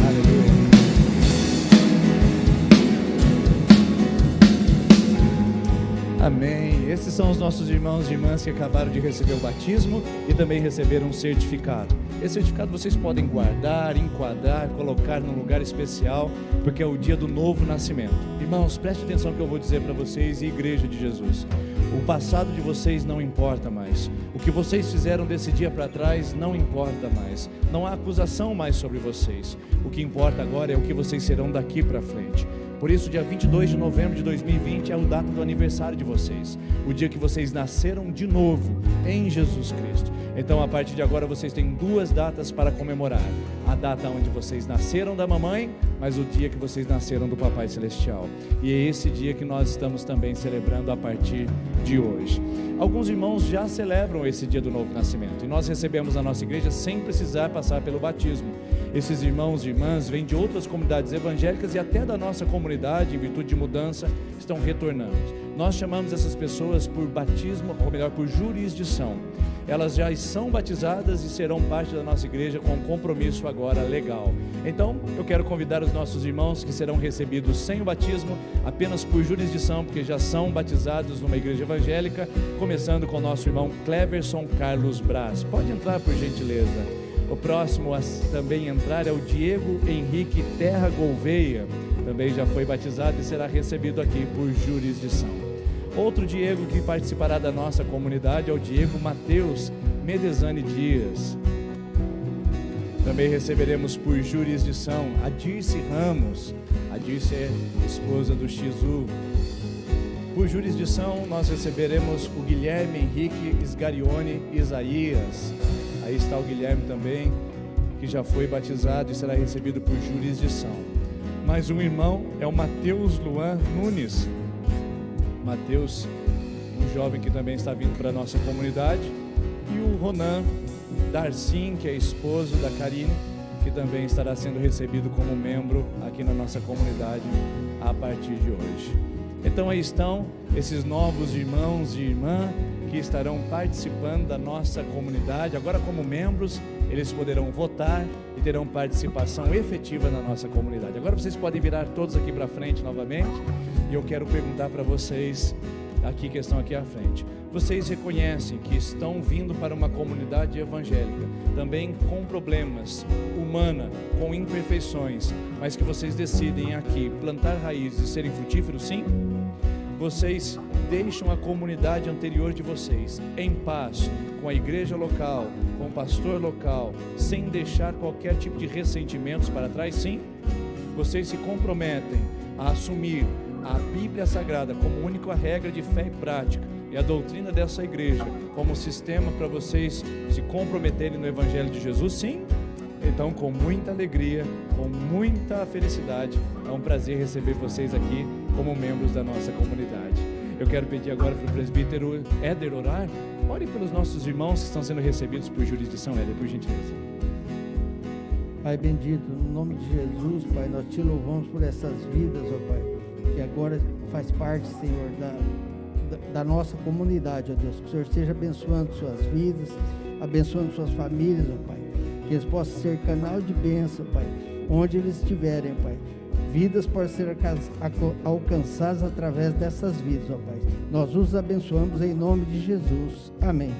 Speaker 4: Aleluia. Amém. Esses são os nossos irmãos e irmãs que acabaram de receber o batismo e também receberam um certificado. Esse certificado vocês podem guardar, enquadrar, colocar num lugar especial, porque é o dia do novo nascimento. Irmãos, preste atenção no que eu vou dizer para vocês e Igreja de Jesus. O passado de vocês não importa mais. O que vocês fizeram desse dia para trás não importa mais. Não há acusação mais sobre vocês. O que importa agora é o que vocês serão daqui para frente. Por isso, dia 22 de novembro de 2020 é o data do aniversário de vocês. O dia que vocês nasceram de novo em Jesus Cristo. Então, a partir de agora, vocês têm duas datas para comemorar. A data onde vocês nasceram da mamãe, mas o dia que vocês nasceram do Papai Celestial. E é esse dia que nós estamos também celebrando a partir de hoje. Alguns irmãos já celebram esse dia do novo nascimento. E nós recebemos na nossa igreja sem precisar passar pelo batismo. Esses irmãos e irmãs vêm de outras comunidades evangélicas e até da nossa comunidade, em virtude de mudança, estão retornando. Nós chamamos essas pessoas por batismo, ou melhor, por jurisdição. Elas já são batizadas e serão parte da nossa igreja com um compromisso agora legal. Então, eu quero convidar os nossos irmãos que serão recebidos sem o batismo, apenas por jurisdição, porque já são batizados numa igreja evangélica, começando com o nosso irmão Cleverson Carlos Braz. Pode entrar, por gentileza. O próximo a também entrar é o Diego Henrique Terra Gouveia, também já foi batizado e será recebido aqui por jurisdição. Outro Diego que participará da nossa comunidade é o Diego Mateus Medesani Dias. Também receberemos por jurisdição a Dirce Ramos. A Dirce é esposa do Shizu. Por jurisdição nós receberemos o Guilherme Henrique Sgarione Isaías. Aí está o Guilherme também, que já foi batizado e será recebido por jurisdição. Mais um irmão é o Mateus Luan Nunes. Mateus, um jovem que também está vindo para a nossa comunidade. E o Ronan Darcin, que é esposo da Karine, que também estará sendo recebido como membro aqui na nossa comunidade a partir de hoje. Então aí estão esses novos irmãos e irmãs que estarão participando da nossa comunidade. Agora, como membros, eles poderão votar e terão participação efetiva na nossa comunidade. Agora vocês podem virar todos aqui para frente novamente, e eu quero perguntar para vocês aqui que estão aqui à frente: vocês reconhecem que estão vindo para uma comunidade evangélica, também com problemas, humana, com imperfeições, mas que vocês decidem aqui plantar raízes e serem frutíferos? Sim? Vocês deixam a comunidade anterior de vocês em paz, com a igreja local, com o pastor local, sem deixar qualquer tipo de ressentimentos para trás? Sim? Vocês se comprometem a assumir a Bíblia Sagrada como única regra de fé e prática, e a doutrina dessa igreja como sistema para vocês se comprometerem no Evangelho de Jesus? Sim? Então, com muita alegria, com muita felicidade, é um prazer receber vocês aqui como membros da nossa comunidade. Eu quero pedir agora para o presbítero Éder orar. Ore pelos nossos irmãos que estão sendo recebidos por jurisdição. Éder, por gentileza.
Speaker 6: Pai bendito, no nome de Jesus, Pai, nós te louvamos por essas vidas, ó Pai, que agora faz parte, Senhor, da nossa comunidade, ó Deus. Que o Senhor esteja abençoando suas vidas, abençoando suas famílias, ó Pai. Que eles possam ser canal de bênção, Pai, onde eles estiverem, Pai. Vidas podem ser alcançadas através dessas vidas, ó Pai. Nós os abençoamos em nome de Jesus. Amém.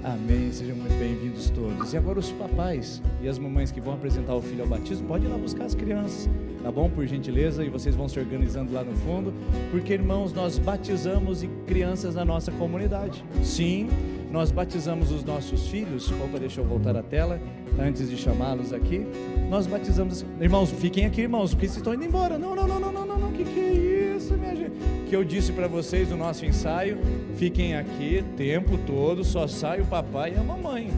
Speaker 4: Amém, sejam muito bem-vindos todos. E agora os papais e as mamães que vão apresentar o filho ao batismo, podem ir lá buscar as crianças, tá bom? Por gentileza, e vocês vão se organizando lá no fundo, porque, irmãos, nós batizamos crianças na nossa comunidade. Sim, nós batizamos os nossos filhos. Opa, deixa eu voltar a tela, antes de chamá-los aqui. Nós batizamos, irmãos, fiquem aqui, irmãos, porque vocês estão indo embora. Não, que é isso, minha gente? Que eu disse para vocês no nosso ensaio: fiquem aqui o tempo todo, só sai o papai e a mamãe.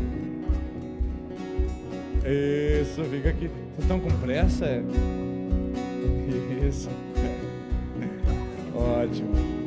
Speaker 4: Isso, fica aqui. Vocês estão com pressa? Isso. Ótimo.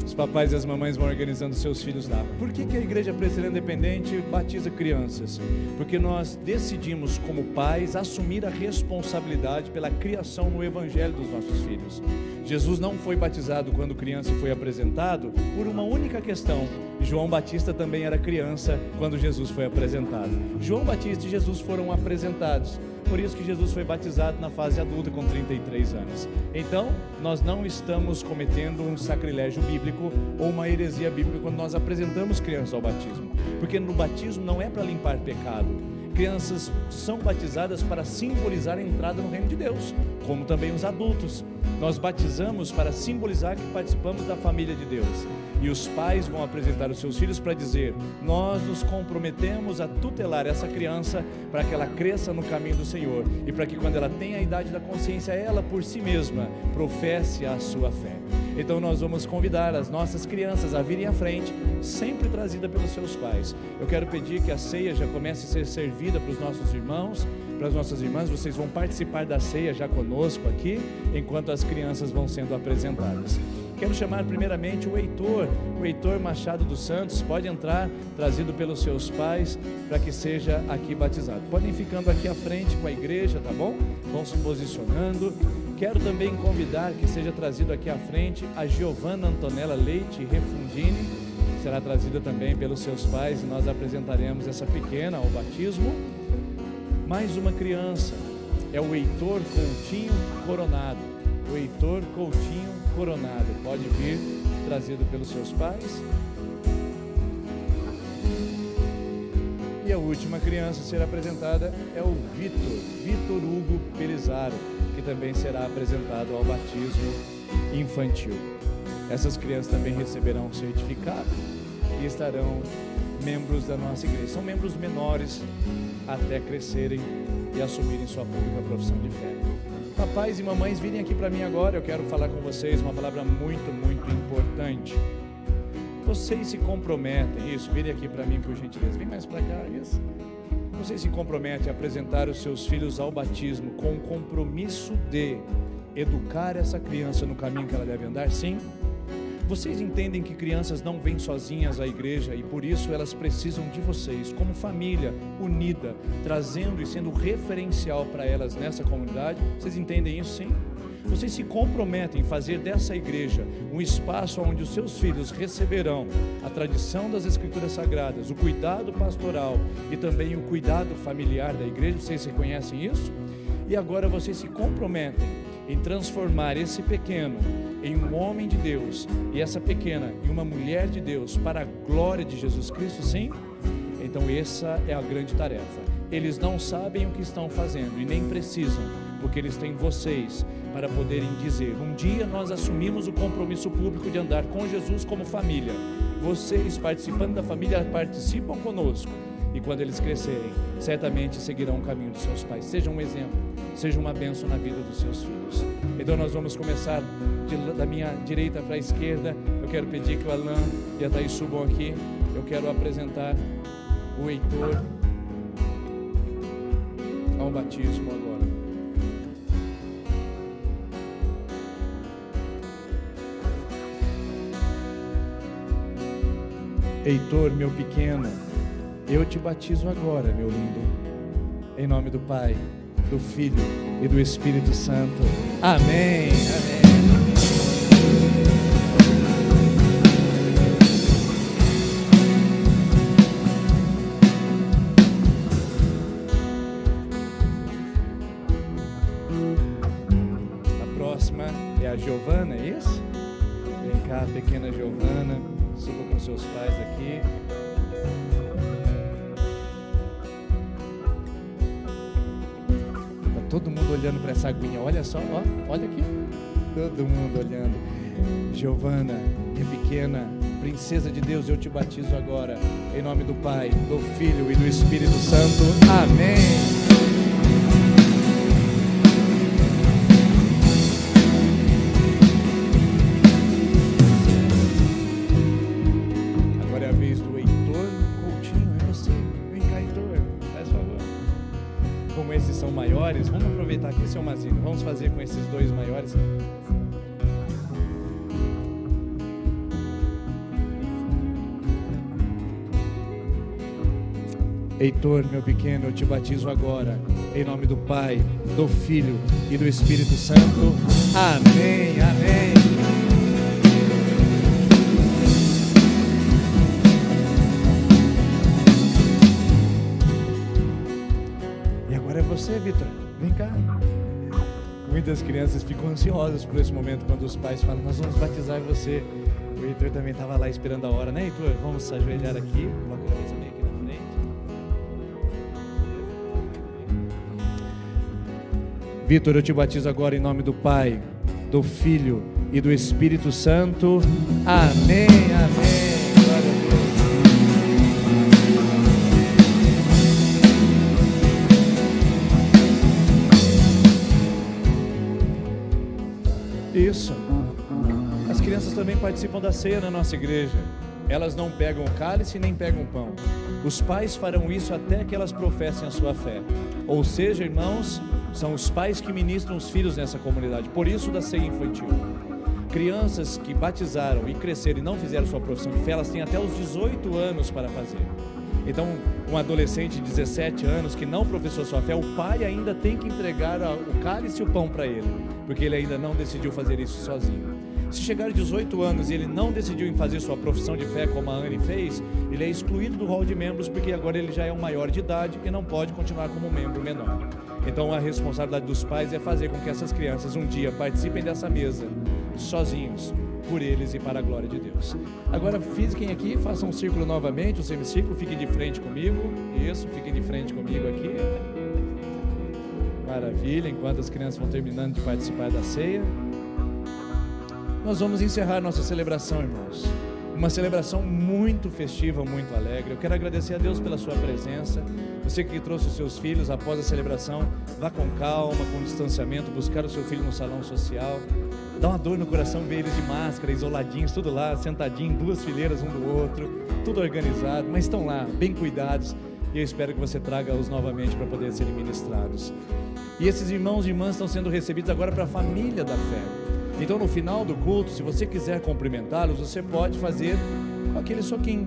Speaker 4: Os papais e as mamães vão organizando seus filhos lá. Por que a Igreja Presbiteriana Independente batiza crianças? Porque nós decidimos, como pais, assumir a responsabilidade pela criação no Evangelho dos nossos filhos. Jesus não foi batizado quando criança e foi apresentado por uma única questão: João Batista também era criança quando Jesus foi apresentado. João Batista e Jesus foram apresentados. Por isso que Jesus foi batizado na fase adulta com 33 anos. Então, nós não estamos cometendo um sacrilégio bíblico ou uma heresia bíblica quando nós apresentamos crianças ao batismo. Porque no batismo não é para limpar pecado. Crianças são batizadas para simbolizar a entrada no reino de Deus, como também os adultos. Nós batizamos para simbolizar que participamos da família de Deus. E os pais vão apresentar os seus filhos para dizer: nós nos comprometemos a tutelar essa criança para que ela cresça no caminho do Senhor, e para que quando ela tenha a idade da consciência, ela por si mesma professe a sua fé. Então nós vamos convidar as nossas crianças a virem à frente, sempre trazida pelos seus pais. Eu quero pedir que a ceia já comece a ser servida para os nossos irmãos, para as nossas irmãs. Vocês vão participar da ceia já conosco aqui, enquanto as crianças vão sendo apresentadas. Quero chamar primeiramente o Heitor Machado dos Santos. Pode entrar, trazido pelos seus pais, para que seja aqui batizado. Podem ir ficando aqui à frente com a igreja, tá bom? Vão se posicionando. Quero também convidar que seja trazido aqui à frente a Giovana Antonella Leite Refundini. Será trazida também pelos seus pais, e nós apresentaremos essa pequena ao batismo. Mais uma criança, é o Heitor Coutinho Coronado. O Heitor Coutinho Coronado, pode vir, trazido pelos seus pais. E a última criança a ser apresentada é o Vitor Hugo Pelizaro, que também será apresentado ao batismo infantil. Essas crianças também receberão um certificado e estarão membros da nossa igreja. São membros menores até crescerem e assumirem sua pública profissão de fé. Papais e mamães, virem aqui para mim agora. Eu quero falar com vocês uma palavra muito, muito importante. Vocês se comprometem, isso, virem aqui para mim por gentileza, vem mais para cá, isso. Vocês se comprometem a apresentar os seus filhos ao batismo com o compromisso de educar essa criança no caminho que ela deve andar? Sim. Vocês entendem que crianças não vêm sozinhas à igreja e por isso elas precisam de vocês, como família unida, trazendo e sendo referencial para elas nessa comunidade? Vocês entendem isso, sim? Vocês se comprometem em fazer dessa igreja um espaço onde os seus filhos receberão a tradição das Escrituras Sagradas, o cuidado pastoral e também o cuidado familiar da igreja? Vocês reconhecem isso? E agora vocês se comprometem em transformar esse pequeno em um homem de Deus e essa pequena em uma mulher de Deus para a glória de Jesus Cristo, sim? Então essa é a grande tarefa. Eles não sabem o que estão fazendo e nem precisam, porque eles têm vocês para poderem dizer: um dia nós assumimos o compromisso público de andar com Jesus como família. Vocês, participando da família, participam conosco. E quando eles crescerem, certamente seguirão o caminho dos seus pais. Seja um exemplo, seja uma bênção na vida dos seus filhos. Então nós vamos começar da minha direita para a esquerda. Eu quero pedir que o Alan e a Thaís subam aqui. Eu quero apresentar o Heitor ao batismo agora. Heitor, meu pequeno, eu te batizo agora, meu lindo, em nome do Pai, do Filho e do Espírito Santo. Amém. Amém. A próxima é a Giovana, é isso? Vem cá, pequena Giovana, suba com seus pais aqui. Todo mundo olhando para essa aguinha, olha só, ó, olha aqui, todo mundo olhando. Giovana, minha pequena princesa de Deus, eu te batizo agora, em nome do Pai, do Filho e do Espírito Santo. Amém. Agora é a vez do Heitor Coutinho, é você. Vem cá, Heitor, faz favor. Como esses são maiores, vamos aproveitar aqui, seu Mazino, vamos fazer com esses dois maiores. Heitor, meu pequeno, eu te batizo agora, em nome do Pai, do Filho e do Espírito Santo. Amém, amém. Você, Vitor, vem cá. Muitas crianças ficam ansiosas por esse momento quando os pais falam: nós vamos batizar você. O Heitor também estava lá esperando a hora, né, Heitor? Vamos ajoelhar aqui, coloca a cabeça meio aqui na frente. Vitor, eu te batizo agora em nome do Pai, do Filho e do Espírito Santo. Amém, amém. Glória a Deus. Isso. As crianças também participam da ceia na nossa igreja. Elas não pegam o cálice nem pegam o pão. Os pais farão isso até que elas professem a sua fé. Ou seja, irmãos, são os pais que ministram os filhos nessa comunidade. Por isso da ceia infantil. Crianças que batizaram e cresceram e não fizeram sua profissão de fé, elas têm até os 18 anos para fazer. Então, um adolescente de 17 anos que não professou sua fé, o pai ainda tem que entregar o cálice e o pão para ele, porque ele ainda não decidiu fazer isso sozinho. Se chegar a 18 anos e ele não decidiu em fazer sua profissão de fé como a Anne fez, ele é excluído do rol de membros, porque agora ele já é um maior de idade e não pode continuar como membro menor. Então a responsabilidade dos pais é fazer com que essas crianças um dia participem dessa mesa, sozinhos, por eles e para a glória de Deus. Agora fiquem aqui, façam um círculo novamente, um semicírculo, fiquem de frente comigo. Isso, fiquem de frente comigo aqui. Maravilha, enquanto as crianças vão terminando de participar da ceia. Nós vamos encerrar nossa celebração, irmãos. Uma celebração muito festiva, muito alegre. Eu quero agradecer a Deus pela sua presença. Você que trouxe os seus filhos após a celebração, vá com calma, com distanciamento, buscar o seu filho no salão social. Dá uma dor no coração ver eles de máscara, isoladinhos, tudo lá, sentadinho, duas fileiras um do outro, tudo organizado, mas estão lá, bem cuidados, e eu espero que você traga-os novamente para poder serem ministrados. E esses irmãos e irmãs estão sendo recebidos agora para a família da fé. Então no final do culto, se você quiser cumprimentá-los, você pode fazer com aquele soquinho.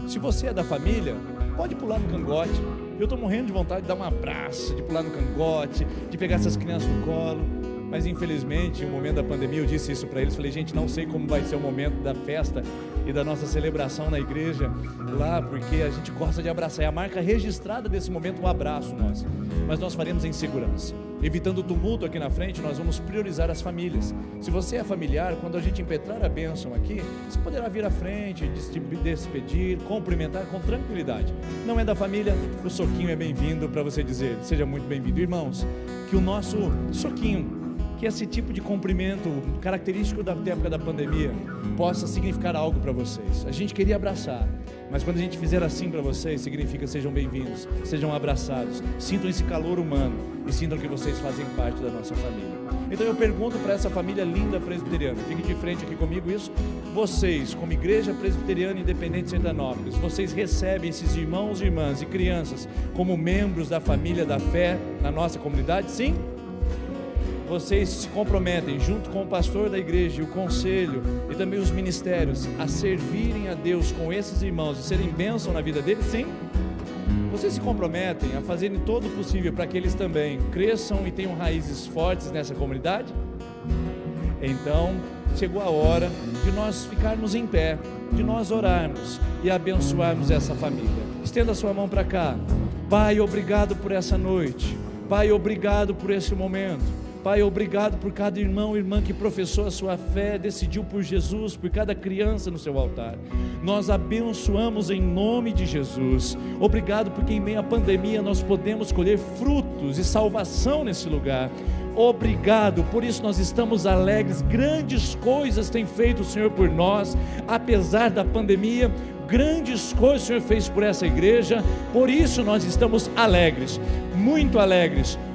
Speaker 4: Se você é da família, pode pular no cangote. Eu estou morrendo de vontade de dar um abraço, de pular no cangote, de pegar essas crianças no colo, mas infelizmente, no momento da pandemia, eu disse isso para eles, falei, gente, não sei como vai ser o momento da festa e da nossa celebração na igreja lá, porque a gente gosta de abraçar, é a marca registrada desse momento, um abraço nosso, mas nós faremos em segurança, evitando o tumulto aqui na frente. Nós vamos priorizar as famílias. Se você é familiar, quando a gente impetrar a bênção aqui, você poderá vir à frente, despedir, cumprimentar com tranquilidade. Não é da família, o soquinho é bem-vindo para você dizer, seja muito bem-vindo. Irmãos, que o nosso soquinho, que esse tipo de cumprimento característico da época da pandemia possa significar algo para vocês. A gente queria abraçar, mas quando a gente fizer assim para vocês, significa sejam bem-vindos, sejam abraçados, sintam esse calor humano e sintam que vocês fazem parte da nossa família. Então eu pergunto para essa família linda presbiteriana, fique de frente aqui comigo isso, vocês como Igreja Presbiteriana Independente de Sertanópolis, vocês recebem esses irmãos e irmãs e crianças como membros da família da fé na nossa comunidade? Sim? Vocês se comprometem, junto com o pastor da igreja, o conselho e também os ministérios, a servirem a Deus com esses irmãos e serem bênção na vida deles? Sim? Vocês se comprometem a fazerem todo o possível para que eles também cresçam e tenham raízes fortes nessa comunidade? Então, chegou a hora de nós ficarmos em pé, de nós orarmos e abençoarmos essa família. Estenda a sua mão para cá. Pai, obrigado por essa noite. Pai, obrigado por esse momento. Pai, obrigado por cada irmão e irmã que professou a sua fé, decidiu por Jesus, por cada criança no seu altar. Nós abençoamos em nome de Jesus. Obrigado porque em meio à pandemia nós podemos colher frutos e salvação nesse lugar. Obrigado, por isso nós estamos alegres. Grandes coisas tem feito o Senhor por nós, apesar da pandemia. Grandes coisas o Senhor fez por essa igreja, por isso nós estamos alegres,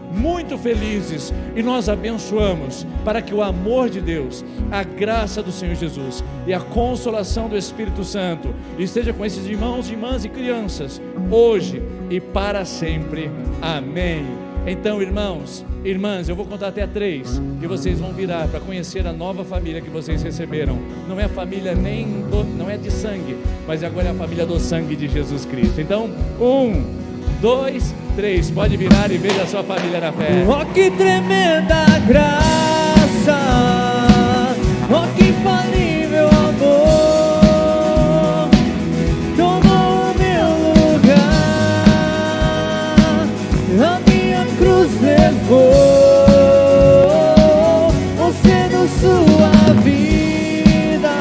Speaker 4: muito felizes, e nós abençoamos para que o amor de Deus, a graça do Senhor Jesus e a consolação do Espírito Santo esteja com esses irmãos, irmãs e crianças, hoje e para sempre. Amém. Então, irmãos, irmãs, eu vou contar até 3 e vocês vão virar para conhecer a nova família que vocês receberam. Não é família não é de sangue, mas agora é a família do sangue de Jesus Cristo. Então, 1, 2, 3, pode virar e veja a sua família na fé.
Speaker 1: Oh, que tremenda graça, oh, que infalível amor, tomou o meu lugar, a minha cruz levou, oferecendo sua vida,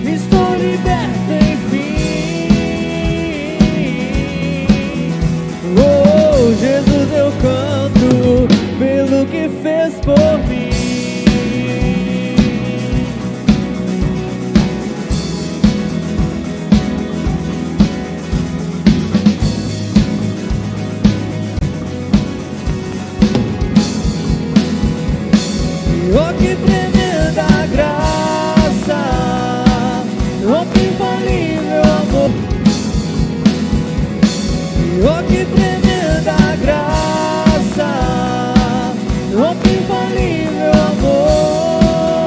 Speaker 1: estou liberto enfim. Oh, Jesus, eu canto pelo que fez por mim. Oh, que tremenda graça, oh, que infalível amor, oh, que tremenda